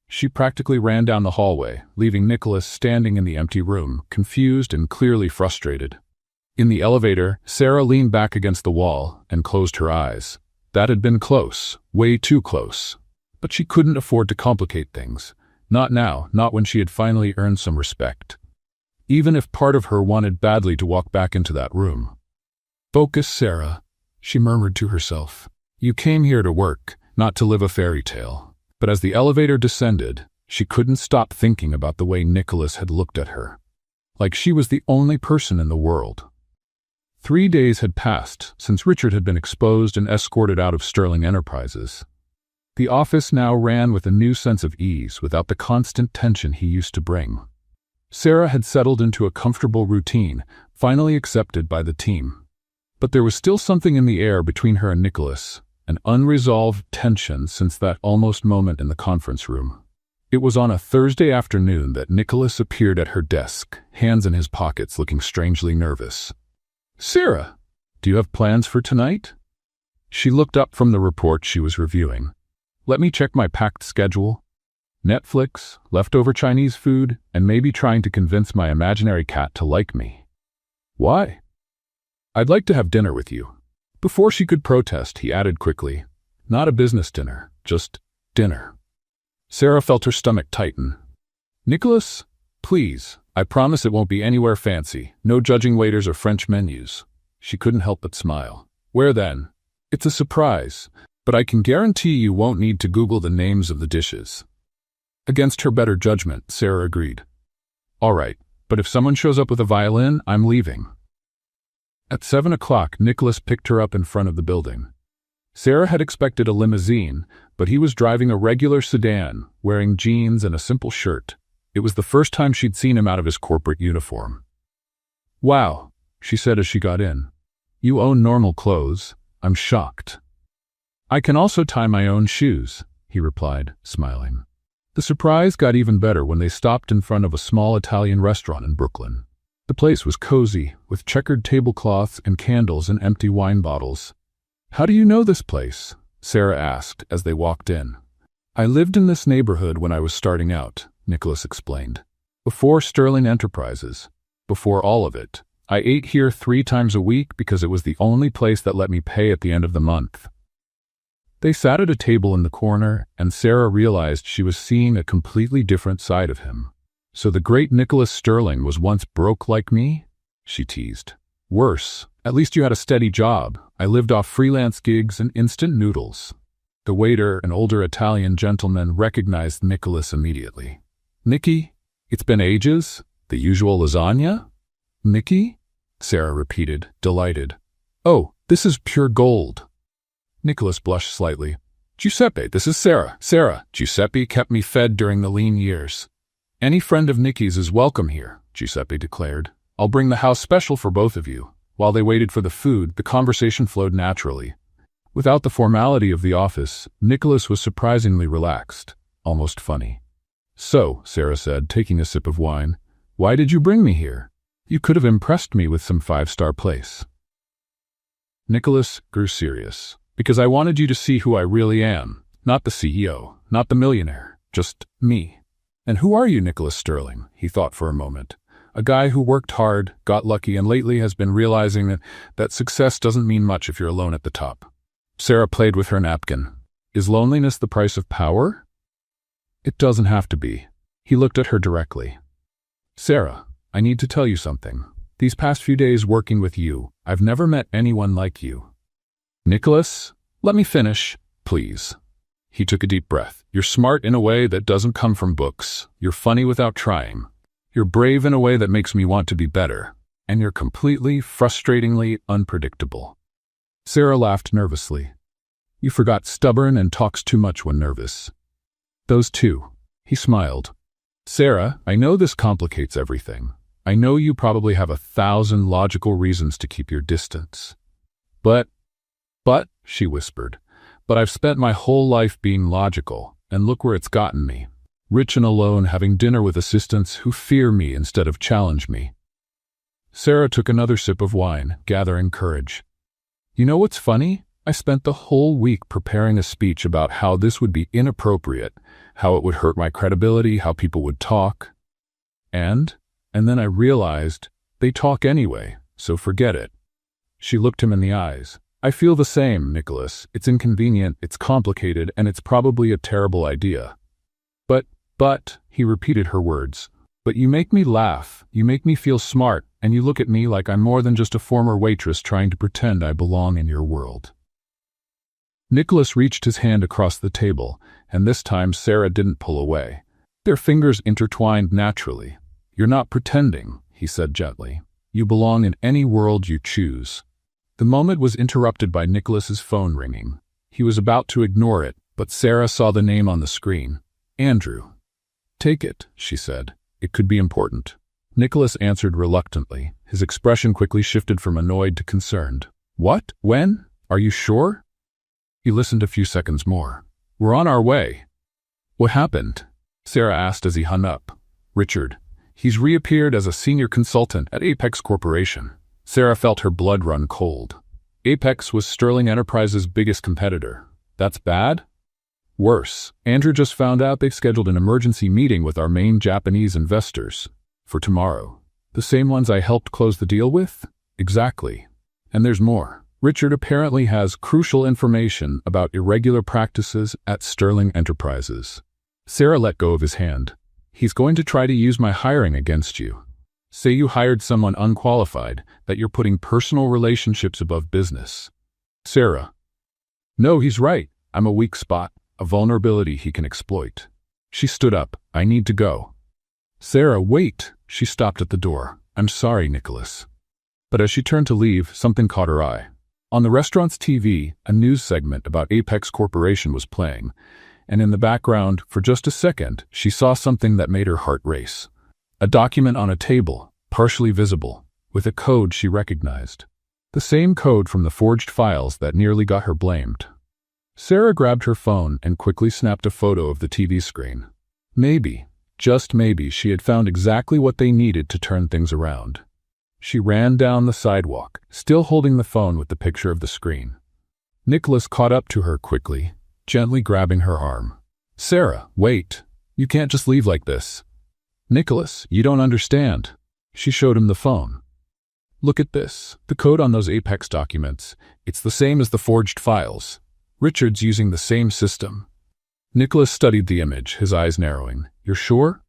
She practically ran down the hallway, leaving Nicholas standing in the empty room, confused and clearly frustrated. In the elevator, Sarah leaned back against the wall and closed her eyes. That had been close, way too close. But she couldn't afford to complicate things. Not now, not when she had finally earned some respect. Even if part of her wanted badly to walk back into that room. Focus, Sarah, she murmured to herself. You came here to work, not to live a fairy tale. But as the elevator descended, she couldn't stop thinking about the way Nicholas had looked at her. Like she was the only person in the world. 3 days had passed since Richard had been exposed and escorted out of Sterling Enterprises. The office now ran with a new sense of ease without the constant tension he used to bring. Sarah had settled into a comfortable routine, finally accepted by the team. But there was still something in the air between her and Nicholas, an unresolved tension since that almost moment in the conference room. It was on a Thursday afternoon that Nicholas appeared at her desk, hands in his pockets, looking strangely nervous. Sarah, Do you have plans for tonight? She looked up from the report she was reviewing. Let me check my packed schedule. Netflix, leftover Chinese food, and maybe trying to convince my imaginary cat to like me. Why? I'd like to have dinner with you. Before she could protest, he added quickly, not a business dinner, just dinner. Sarah felt her stomach tighten. Nicholas, please, I promise it won't be anywhere fancy, no judging waiters or French menus. She couldn't help but smile. Where then? It's a surprise, but I can guarantee you won't need to Google the names of the dishes. Against her better judgment, Sarah agreed. All right, but if someone shows up with a violin, I'm leaving. At 7 o'clock, Nicholas picked her up in front of the building. Sarah had expected a limousine, but he was driving a regular sedan, wearing jeans and a simple shirt. It was the first time she'd seen him out of his corporate uniform. Wow, she said as she got in. You own normal clothes. I'm shocked. I can also tie my own shoes, he replied, smiling. The surprise got even better when they stopped in front of a small Italian restaurant in Brooklyn. The place was cozy, with checkered tablecloths and candles and empty wine bottles. How do you know this place? Sarah asked as they walked in. I lived in this neighborhood when I was starting out, Nicholas explained. Before Sterling Enterprises. Before all of it. I ate here 3 times a week because it was the only place that let me pay at the end of the month. They sat at a table in the corner, and Sarah realized she was seeing a completely different side of him. So the great Nicholas Sterling was once broke like me? She teased. Worse, at least you had a steady job. I lived off freelance gigs and instant noodles. The waiter, an older Italian gentleman, recognized Nicholas immediately. Nicky, it's been ages? The usual lasagna? Nicky? Sarah repeated, delighted. Oh, this is pure gold. Nicholas blushed slightly. Giuseppe, this is Sarah. Sarah, Giuseppe kept me fed during the lean years. Any friend of Nicky's is welcome here, Giuseppe declared. I'll bring the house special for both of you. While they waited for the food, the conversation flowed naturally. Without the formality of the office, Nicholas was surprisingly relaxed, almost funny. So, Sarah said, taking a sip of wine, why did you bring me here? You could have impressed me with some 5-star place. Nicholas grew serious. Because I wanted you to see who I really am. Not the CEO, not the millionaire, just me. And who are you, Nicholas Sterling? He thought for a moment. A guy who worked hard, got lucky, and lately has been realizing that success doesn't mean much if you're alone at the top. Sarah played with her napkin. Is loneliness the price of power? It doesn't have to be. He looked at her directly. Sarah, I need to tell you something. These past few days working with you, I've never met anyone like you. Nicholas, let me finish, please. He took a deep breath. You're smart in a way that doesn't come from books. You're funny without trying. You're brave in a way that makes me want to be better. And you're completely, frustratingly unpredictable. Sarah laughed nervously. You forgot stubborn and talks too much when nervous. Those two. He smiled. Sarah, I know this complicates everything. I know you probably have 1,000 logical reasons to keep your distance. But, she whispered, but I've spent my whole life being logical, and look where it's gotten me. Rich and alone, having dinner with assistants who fear me instead of challenge me. Sarah took another sip of wine, gathering courage. You know what's funny? I spent the whole week preparing a speech about how this would be inappropriate, how it would hurt my credibility, how people would talk. And then I realized they talk anyway, so forget it. She looked him in the eyes. I feel the same, Nicholas. It's inconvenient, it's complicated, and it's probably a terrible idea. But, he repeated her words, but you make me laugh, you make me feel smart, and you look at me like I'm more than just a former waitress trying to pretend I belong in your world. Nicholas reached his hand across the table, and this time Sarah didn't pull away. Their fingers intertwined naturally. You're not pretending, he said gently. You belong in any world you choose. The moment was interrupted by Nicholas's phone ringing. He was about to ignore it, but Sarah saw the name on the screen. Andrew. Take it, she said. It could be important. Nicholas answered reluctantly. His expression quickly shifted from annoyed to concerned. What? When? Are you sure? He listened a few seconds more. We're on our way. What happened? Sarah asked as he hung up. Richard. He's reappeared as a senior consultant at Apex Corporation. Sarah felt her blood run cold. Apex was Sterling Enterprises' biggest competitor. That's bad? Worse, Andrew just found out they've scheduled an emergency meeting with our main Japanese investors. For tomorrow. The same ones I helped close the deal with? Exactly. And there's more. Richard apparently has crucial information about irregular practices at Sterling Enterprises. Sarah let go of his hand. He's going to try to use my hiring against you. Say you hired someone unqualified, that you're putting personal relationships above business. Sarah. No, he's right. I'm a weak spot, a vulnerability he can exploit. She stood up. I need to go. Sarah, wait. She stopped at the door. I'm sorry, Nicholas. But as she turned to leave, something caught her eye. On the restaurant's TV, a news segment about Apex Corporation was playing, and in the background, for just a second, she saw something that made her heart race. A document on a table, partially visible, with a code she recognized. The same code from the forged files that nearly got her blamed. Sarah grabbed her phone and quickly snapped a photo of the TV screen. Maybe, just maybe, she had found exactly what they needed to turn things around. She ran down the sidewalk, still holding the phone with the picture of the screen. Nicholas caught up to her quickly, gently grabbing her arm. Sarah, wait. You can't just leave like this. Nicholas, you don't understand. She showed him the phone. Look at this. The code on those Apex documents. It's the same as the forged files. Richard's using the same system. Nicholas studied the image, his eyes narrowing. You're sure?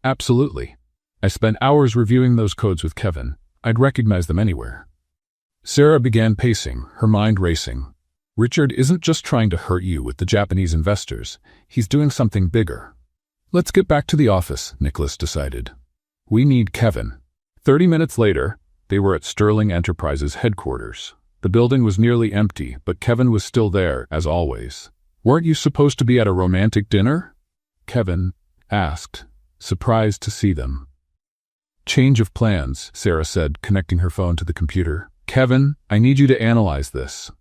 Absolutely. I spent hours reviewing those codes with Kevin. I'd recognize them anywhere. Sarah began pacing, her mind racing. Richard isn't just trying to hurt you with the Japanese investors. He's doing something bigger. Let's get back to the office, Nicholas decided. We need Kevin. 30 minutes later, they were at Sterling Enterprises headquarters. The building was nearly empty, but Kevin was still there, as always. Weren't you supposed to be at a romantic dinner? Kevin asked, surprised to see them. Change of plans, Sarah said, connecting her phone to the computer. Kevin, I need you to analyze this.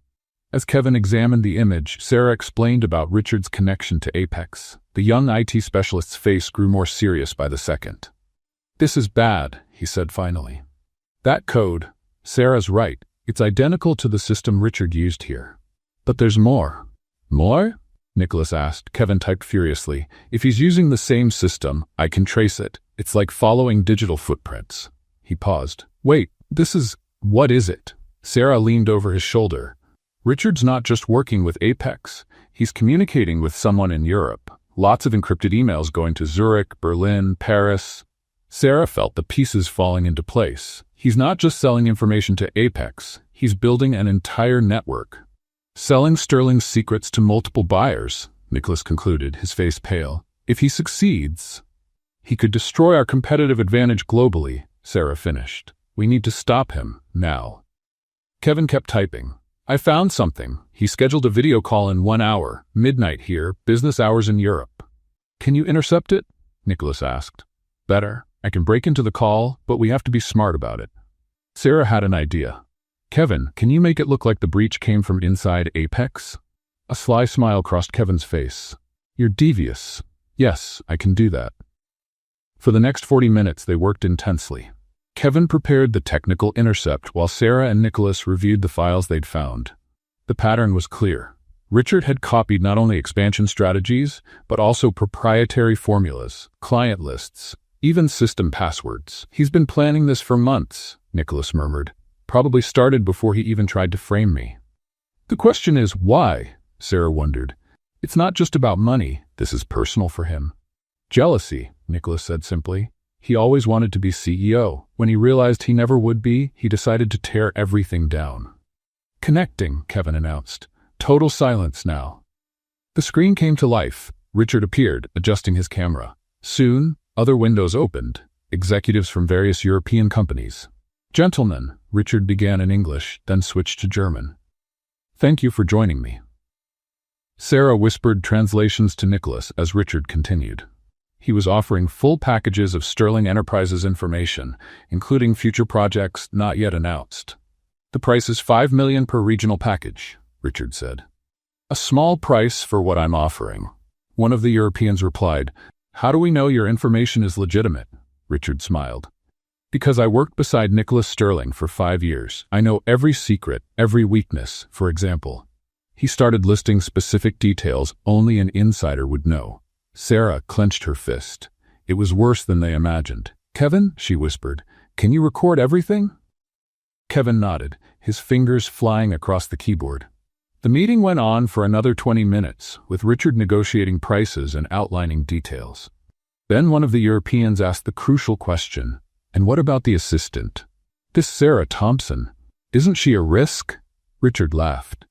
As Kevin examined the image, Sarah explained about Richard's connection to Apex. The young IT specialist's face grew more serious by the second. This is bad, he said finally. That code, Sarah's right. It's identical to the system Richard used here. But there's more. More? Nicholas asked. Kevin typed furiously. If he's using the same system, I can trace it. It's like following digital footprints. He paused. Wait, what is it? Sarah leaned over his shoulder. Richard's not just working with Apex. He's communicating with someone in Europe. Lots of encrypted emails going to Zurich, Berlin, Paris. Sarah felt the pieces falling into place. He's not just selling information to Apex. He's building an entire network. Selling Sterling's secrets to multiple buyers, Nicholas concluded, his face pale. If he succeeds, he could destroy our competitive advantage globally, Sarah finished. We need to stop him, now. Kevin kept typing. I found something. He scheduled a video call in 1 hour, midnight here, business hours in Europe. Can you intercept it? Nicholas asked. Better. I can break into the call, but we have to be smart about it. Sarah had an idea. Kevin, can you make it look like the breach came from inside Apex? A sly smile crossed Kevin's face. You're devious. Yes, I can do that. For the next 40 minutes, they worked intensely. Kevin prepared the technical intercept while Sarah and Nicholas reviewed the files they'd found. The pattern was clear. Richard had copied not only expansion strategies, but also proprietary formulas, client lists, even system passwords. He's been planning this for months, Nicholas murmured. Probably started before he even tried to frame me. The question is why, Sarah wondered. It's not just about money. This is personal for him. Jealousy, Nicholas said simply. He always wanted to be CEO. When he realized he never would be, he decided to tear everything down. Connecting, Kevin announced. Total silence now. The screen came to life. Richard appeared, adjusting his camera. Soon, other windows opened. Executives from various European companies. Gentlemen, Richard began in English, then switched to German. Thank you for joining me. Sarah whispered translations to Nicholas as Richard continued. He was offering full packages of Sterling Enterprises information, including future projects not yet announced. The price is $5 million per regional package, Richard said. A small price for what I'm offering. One of the Europeans replied, How do we know your information is legitimate? Richard smiled. Because I worked beside Nicholas Sterling for 5 years. I know every secret, every weakness. For example, he started listing specific details only an insider would know. Sarah clenched her fist. It was worse than they imagined. "Kevin," she whispered, "can you record everything?" Kevin nodded, his fingers flying across the keyboard. The meeting went on for another 20 minutes, with Richard negotiating prices and outlining details. Then one of the Europeans asked the crucial question, "And what about the assistant? This Sarah Thompson, isn't she a risk?" Richard laughed.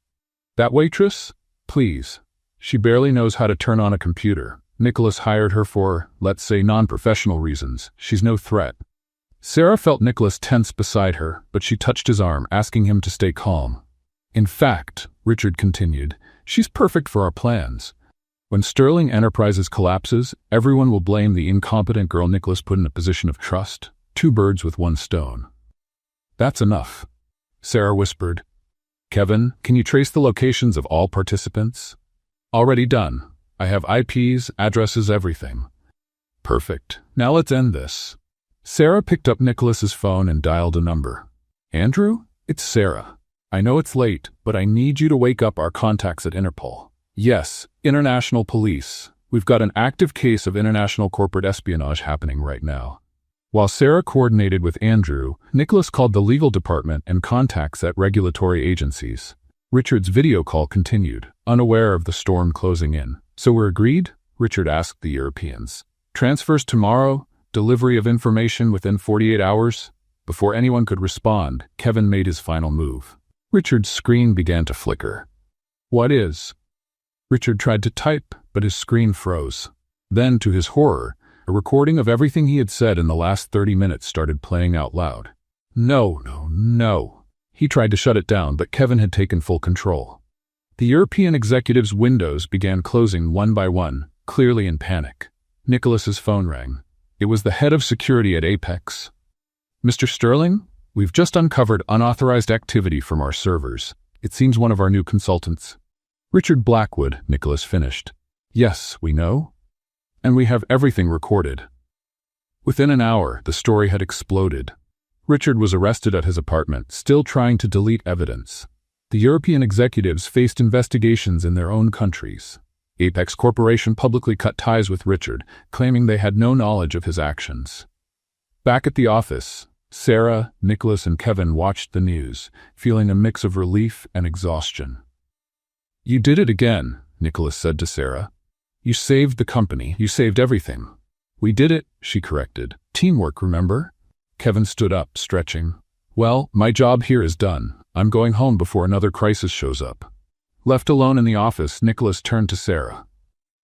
"That waitress? Please. She barely knows how to turn on a computer. Nicholas hired her for, let's say, non-professional reasons. She's no threat." Sarah felt Nicholas tense beside her, but she touched his arm, asking him to stay calm. "In fact," Richard continued, "she's perfect for our plans. When Sterling Enterprises collapses, everyone will blame the incompetent girl Nicholas put in a position of trust. 2 birds with 1 stone. "That's enough," Sarah whispered. "Kevin, can you trace the locations of all participants?" "Already done. I have IPs, addresses, everything." "Perfect. Now let's end this." Sarah picked up Nicholas's phone and dialed a number. "Andrew, it's Sarah. I know it's late, but I need you to wake up our contacts at Interpol." "Yes, international police. We've got an active case of international corporate espionage happening right now." While Sarah coordinated with Andrew, Nicholas called the legal department and contacts at regulatory agencies. Richard's video call continued, unaware of the storm closing in. "So we're agreed?" Richard asked the Europeans. "Transfers tomorrow, delivery of information within 48 hours?" Before anyone could respond, Kevin made his final move. Richard's screen began to flicker. "What is?" Richard tried to type, but his screen froze. Then, to his horror, a recording of everything he had said in the last 30 minutes started playing out loud. No. He tried to shut it down, but Kevin had taken full control. The European executives' windows began closing one by one, clearly in panic. Nicholas's phone rang. It was the head of security at Apex. "Mr. Sterling, we've just uncovered unauthorized activity from our servers. It seems one of our new consultants." "Richard Blackwood," Nicholas finished. "Yes, we know. And we have everything recorded." Within an hour, the story had exploded. Richard was arrested at his apartment, still trying to delete evidence. The European executives faced investigations in their own countries. Apex Corporation publicly cut ties with Richard, claiming they had no knowledge of his actions. Back at the office, Sarah, Nicholas, and Kevin watched the news, feeling a mix of relief and exhaustion. "You did it again," Nicholas said to Sarah. "You saved the company. You saved everything." "We did it," she corrected. "Teamwork, remember?" Kevin stood up, stretching. "Well, my job here is done. I'm going home before another crisis shows up." Left alone in the office, Nicholas turned to Sarah.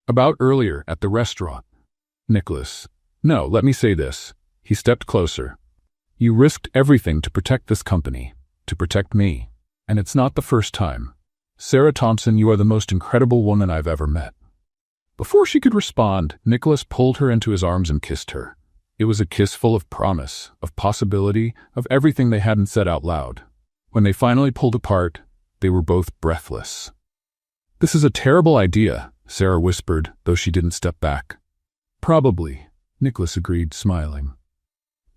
"About earlier, at the restaurant." Nicholas. "No, let me say this." He stepped closer. "You risked everything to protect this company, to protect me. And it's not the first time. Sarah Thompson, you are the most incredible woman I've ever met." Before she could respond, Nicholas pulled her into his arms and kissed her. It was a kiss full of promise, of possibility, of everything they hadn't said out loud. When they finally pulled apart, they were both breathless. "This is a terrible idea," Sarah whispered, though she didn't step back. "Probably," Nicholas agreed, smiling.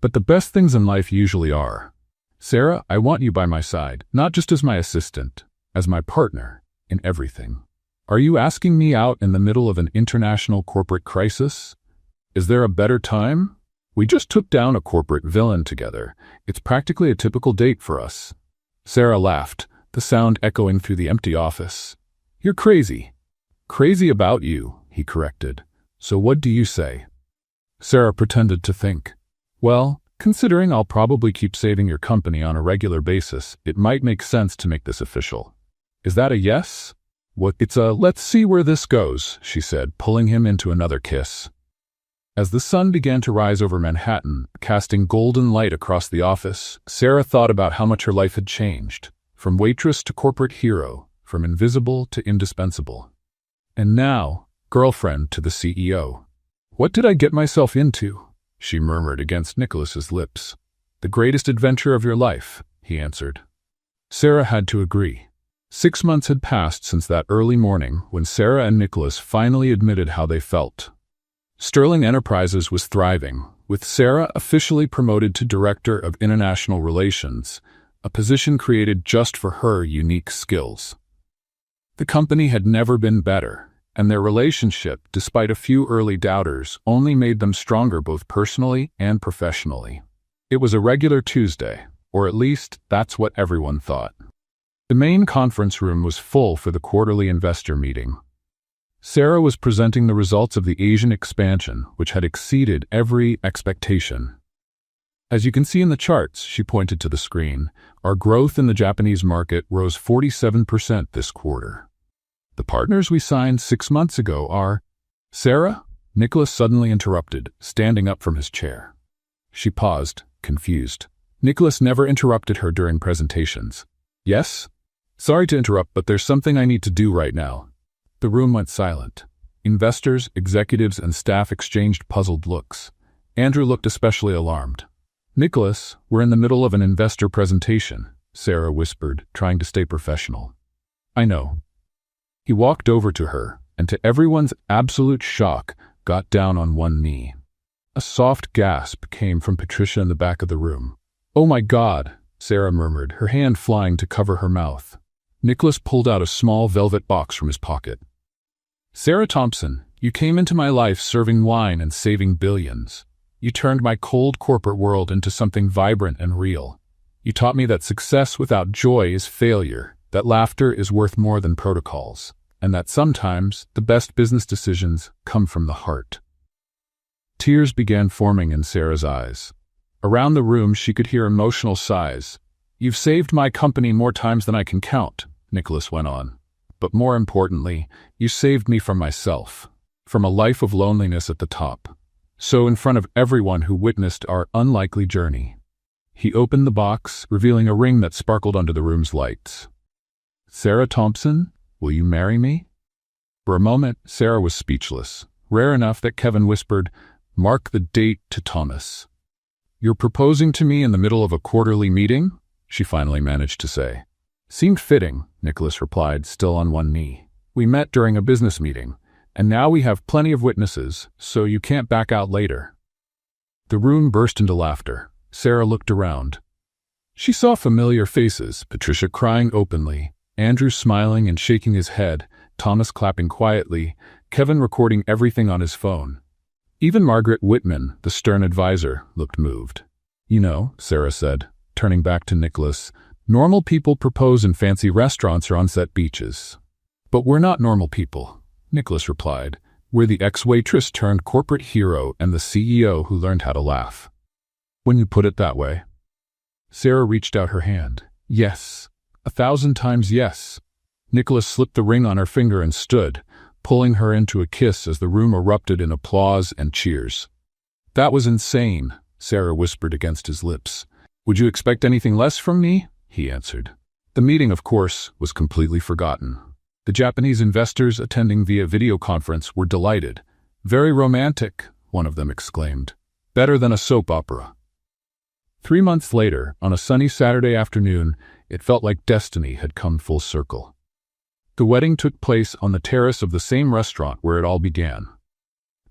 "But the best things in life usually are. Sarah, I want you by my side, not just as my assistant, as my partner in everything. Are you asking me out in the middle of an international corporate crisis? Is there a better time? We just took down a corporate villain together. It's practically a typical date for us." Sarah laughed, the sound echoing through the empty office. "You're crazy." "Crazy about you," he corrected. "So what do you say?" Sarah pretended to think. "Well, considering I'll probably keep saving your company on a regular basis, it might make sense to make this official. Is that a yes?" "It's a let's see where this goes," she said, pulling him into another kiss. As the sun began to rise over Manhattan, casting golden light across the office, Sarah thought about how much her life had changed, from waitress to corporate hero, from invisible to indispensable. And now, girlfriend to the CEO. "What did I get myself into?" she murmured against Nicholas's lips. "The greatest adventure of your life," he answered. Sarah had to agree. 6 months had passed since that early morning when Sarah and Nicholas finally admitted how they felt. Sterling Enterprises was thriving, with Sarah officially promoted to Director of International Relations, a position created just for her unique skills. The company had never been better, and their relationship, despite a few early doubters, only made them stronger both personally and professionally. It was a regular Tuesday, or at least that's what everyone thought. The main conference room was full for the quarterly investor meeting. Sarah was presenting the results of the Asian expansion, which had exceeded every expectation. As you can see in the charts, she pointed to the screen, our growth in the Japanese market rose 47% this quarter. The partners we signed 6 months ago are... Sarah? Nicholas suddenly interrupted, standing up from his chair. She paused, confused. Nicholas never interrupted her during presentations. Yes? Sorry to interrupt, but there's something I need to do right now. The room went silent. Investors, executives, and staff exchanged puzzled looks. Andrew looked especially alarmed. Nicholas, we're in the middle of an investor presentation, Sarah whispered, trying to stay professional. I know. He walked over to her, and to everyone's absolute shock, got down on one knee. A soft gasp came from Patricia in the back of the room. Oh my God, Sarah murmured, her hand flying to cover her mouth. Nicholas pulled out a small velvet box from his pocket. Sarah Thompson, you came into my life serving wine and saving billions. You turned my cold corporate world into something vibrant and real. You taught me that success without joy is failure, that laughter is worth more than protocols, and that sometimes the best business decisions come from the heart. Tears began forming in Sarah's eyes. Around the room she could hear emotional sighs. You've saved my company more times than I can count, Nicholas went on. But more importantly, you saved me from myself, from a life of loneliness at the top. So in front of everyone who witnessed our unlikely journey. He opened the box, revealing a ring that sparkled under the room's lights. Sarah Thompson, will you marry me? For a moment, Sarah was speechless, rare enough that Kevin whispered, Mark the date to Thomas. You're proposing to me in the middle of a quarterly meeting? She finally managed to say. Seemed fitting, Nicholas replied, still on one knee. We met during a business meeting, and now we have plenty of witnesses, so you can't back out later. The room burst into laughter. Sarah looked around. She saw familiar faces, Patricia crying openly, Andrew smiling and shaking his head, Thomas clapping quietly, Kevin recording everything on his phone. Even Margaret Whitman, the stern advisor, looked moved. You know, Sarah said, turning back to Nicholas, normal people propose in fancy restaurants or on-set beaches. But we're not normal people, Nicholas replied. We're the ex-waitress turned corporate hero and the CEO who learned how to laugh. When you put it that way. Sarah reached out her hand. Yes. 1,000 times yes. Nicholas slipped the ring on her finger and stood, pulling her into a kiss as the room erupted in applause and cheers. That was insane, Sarah whispered against his lips. Would you expect anything less from me? He answered. The meeting, of course, was completely forgotten. The Japanese investors attending via video conference were delighted. Very romantic, one of them exclaimed. Better than a soap opera. 3 months later, on a sunny Saturday afternoon, it felt like destiny had come full circle. The wedding took place on the terrace of the same restaurant where it all began.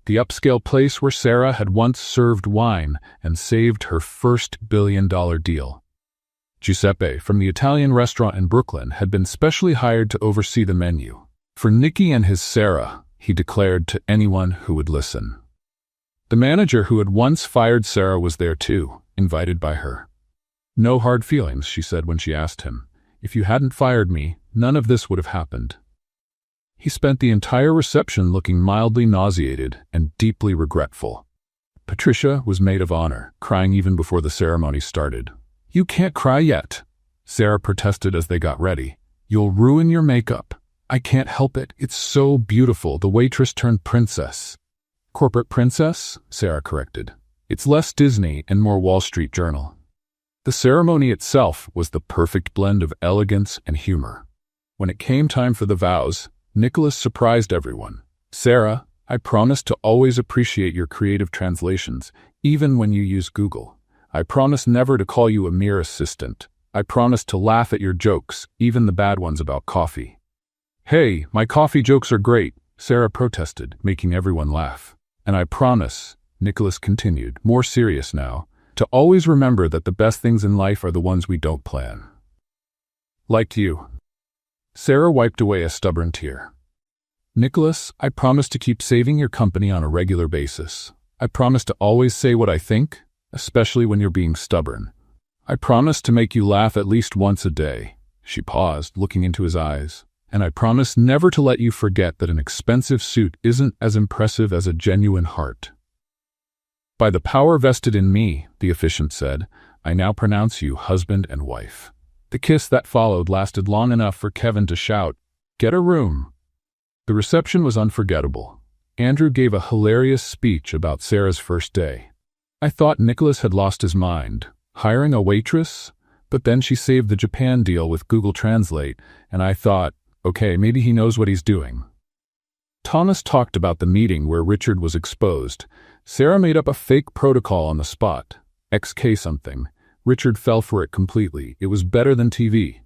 The upscale place where Sarah had once served wine and saved her first billion-dollar deal. Giuseppe, from the Italian restaurant in Brooklyn, had been specially hired to oversee the menu. For Nicky and his Sarah, he declared to anyone who would listen. The manager who had once fired Sarah was there too, invited by her. No hard feelings, she said when she asked him. If you hadn't fired me, none of this would have happened. He spent the entire reception looking mildly nauseated and deeply regretful. Patricia was maid of honor, crying even before the ceremony started. You can't cry yet, Sarah protested as they got ready. You'll ruin your makeup. I can't help it. It's so beautiful. The waitress turned princess. Corporate princess? Sarah corrected. It's less Disney and more Wall Street Journal. The ceremony itself was the perfect blend of elegance and humor. When it came time for the vows, Nicholas surprised everyone. Sarah, I promise to always appreciate your creative translations, even when you use Google. I promise never to call you a mere assistant. I promise to laugh at your jokes, even the bad ones about coffee. Hey, my coffee jokes are great, Sarah protested, making everyone laugh. And I promise Nicholas continued, more serious now, to always remember that the best things in life are the ones we don't plan. Like you. Sarah wiped away a stubborn tear. Nicholas, I promise to keep saving your company on a regular basis. I promise to always say what I think, especially when you're being stubborn. I promise to make you laugh at least once a day. She paused, looking into his eyes. And I promise never to let you forget that an expensive suit isn't as impressive as a genuine heart. By the power vested in me, the officiant said, I now pronounce you husband and wife. The kiss that followed lasted long enough for Kevin to shout, "Get a room!" The reception was unforgettable. Andrew gave a hilarious speech about Sarah's first day. I thought Nicholas had lost his mind, hiring a waitress, but then she saved the Japan deal with Google Translate, and I thought, okay, maybe he knows what he's doing. Thomas talked about the meeting where Richard was exposed. Sarah made up a fake protocol on the spot. XK something. Richard fell for it completely. It was better than TV.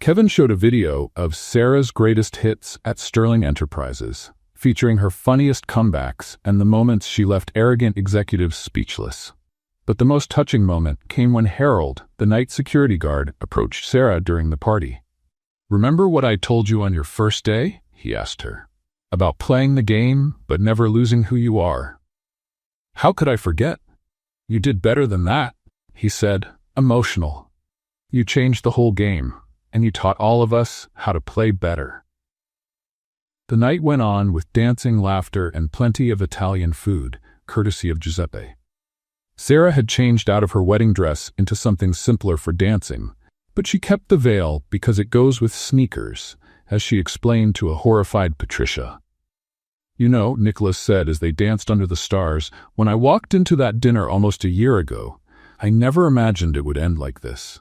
Kevin showed a video of Sarah's greatest hits at Sterling Enterprises, featuring her funniest comebacks and the moments she left arrogant executives speechless. But the most touching moment came when Harold, the night security guard, approached Sarah during the party. Remember what I told you on your first day? He asked her. About playing the game, but never losing who you are. How could I forget? You did better than that, he said, emotional. You changed the whole game, and you taught all of us how to play better. The night went on with dancing, laughter, and plenty of Italian food, courtesy of Giuseppe. Sarah had changed out of her wedding dress into something simpler for dancing, but she kept the veil because it goes with sneakers, as she explained to a horrified Patricia. You know, Nicholas said as they danced under the stars, when I walked into that dinner almost a year ago, I never imagined it would end like this.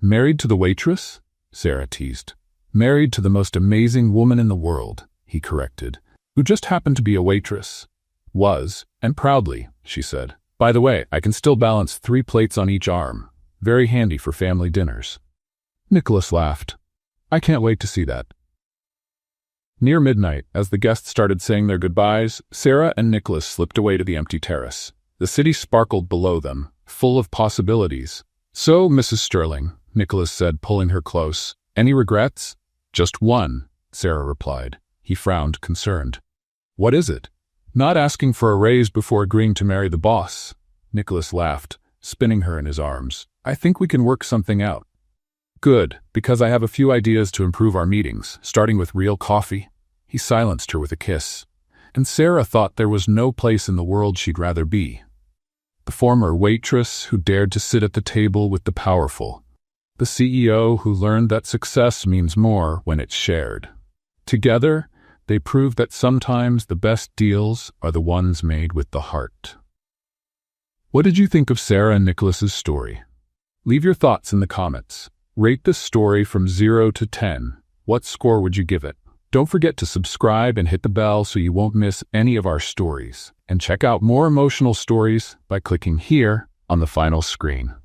Married to the waitress? Sarah teased. Married to the most amazing woman in the world, he corrected, who just happened to be a waitress. Was, and proudly, she said. By the way, I can still balance 3 plates on each arm. Very handy for family dinners. Nicholas laughed. I can't wait to see that. Near midnight, as the guests started saying their goodbyes, Sarah and Nicholas slipped away to the empty terrace. The city sparkled below them, full of possibilities. So, Mrs. Sterling, Nicholas said, pulling her close. Any regrets? Just one, Sarah replied. He frowned, concerned. What is it? Not asking for a raise before agreeing to marry the boss. Nicholas laughed, spinning her in his arms. I think we can work something out. Good, because I have a few ideas to improve our meetings, starting with real coffee. He silenced her with a kiss. And Sarah thought there was no place in the world she'd rather be. The former waitress who dared to sit at the table with the powerful. The CEO who learned that success means more when it's shared. Together, they proved that sometimes the best deals are the ones made with the heart. What did you think of Sarah and Nicholas's story? Leave your thoughts in the comments. Rate this story from 0 to 10. What score would you give it? Don't forget to subscribe and hit the bell so you won't miss any of our stories. And check out more emotional stories by clicking here on the final screen.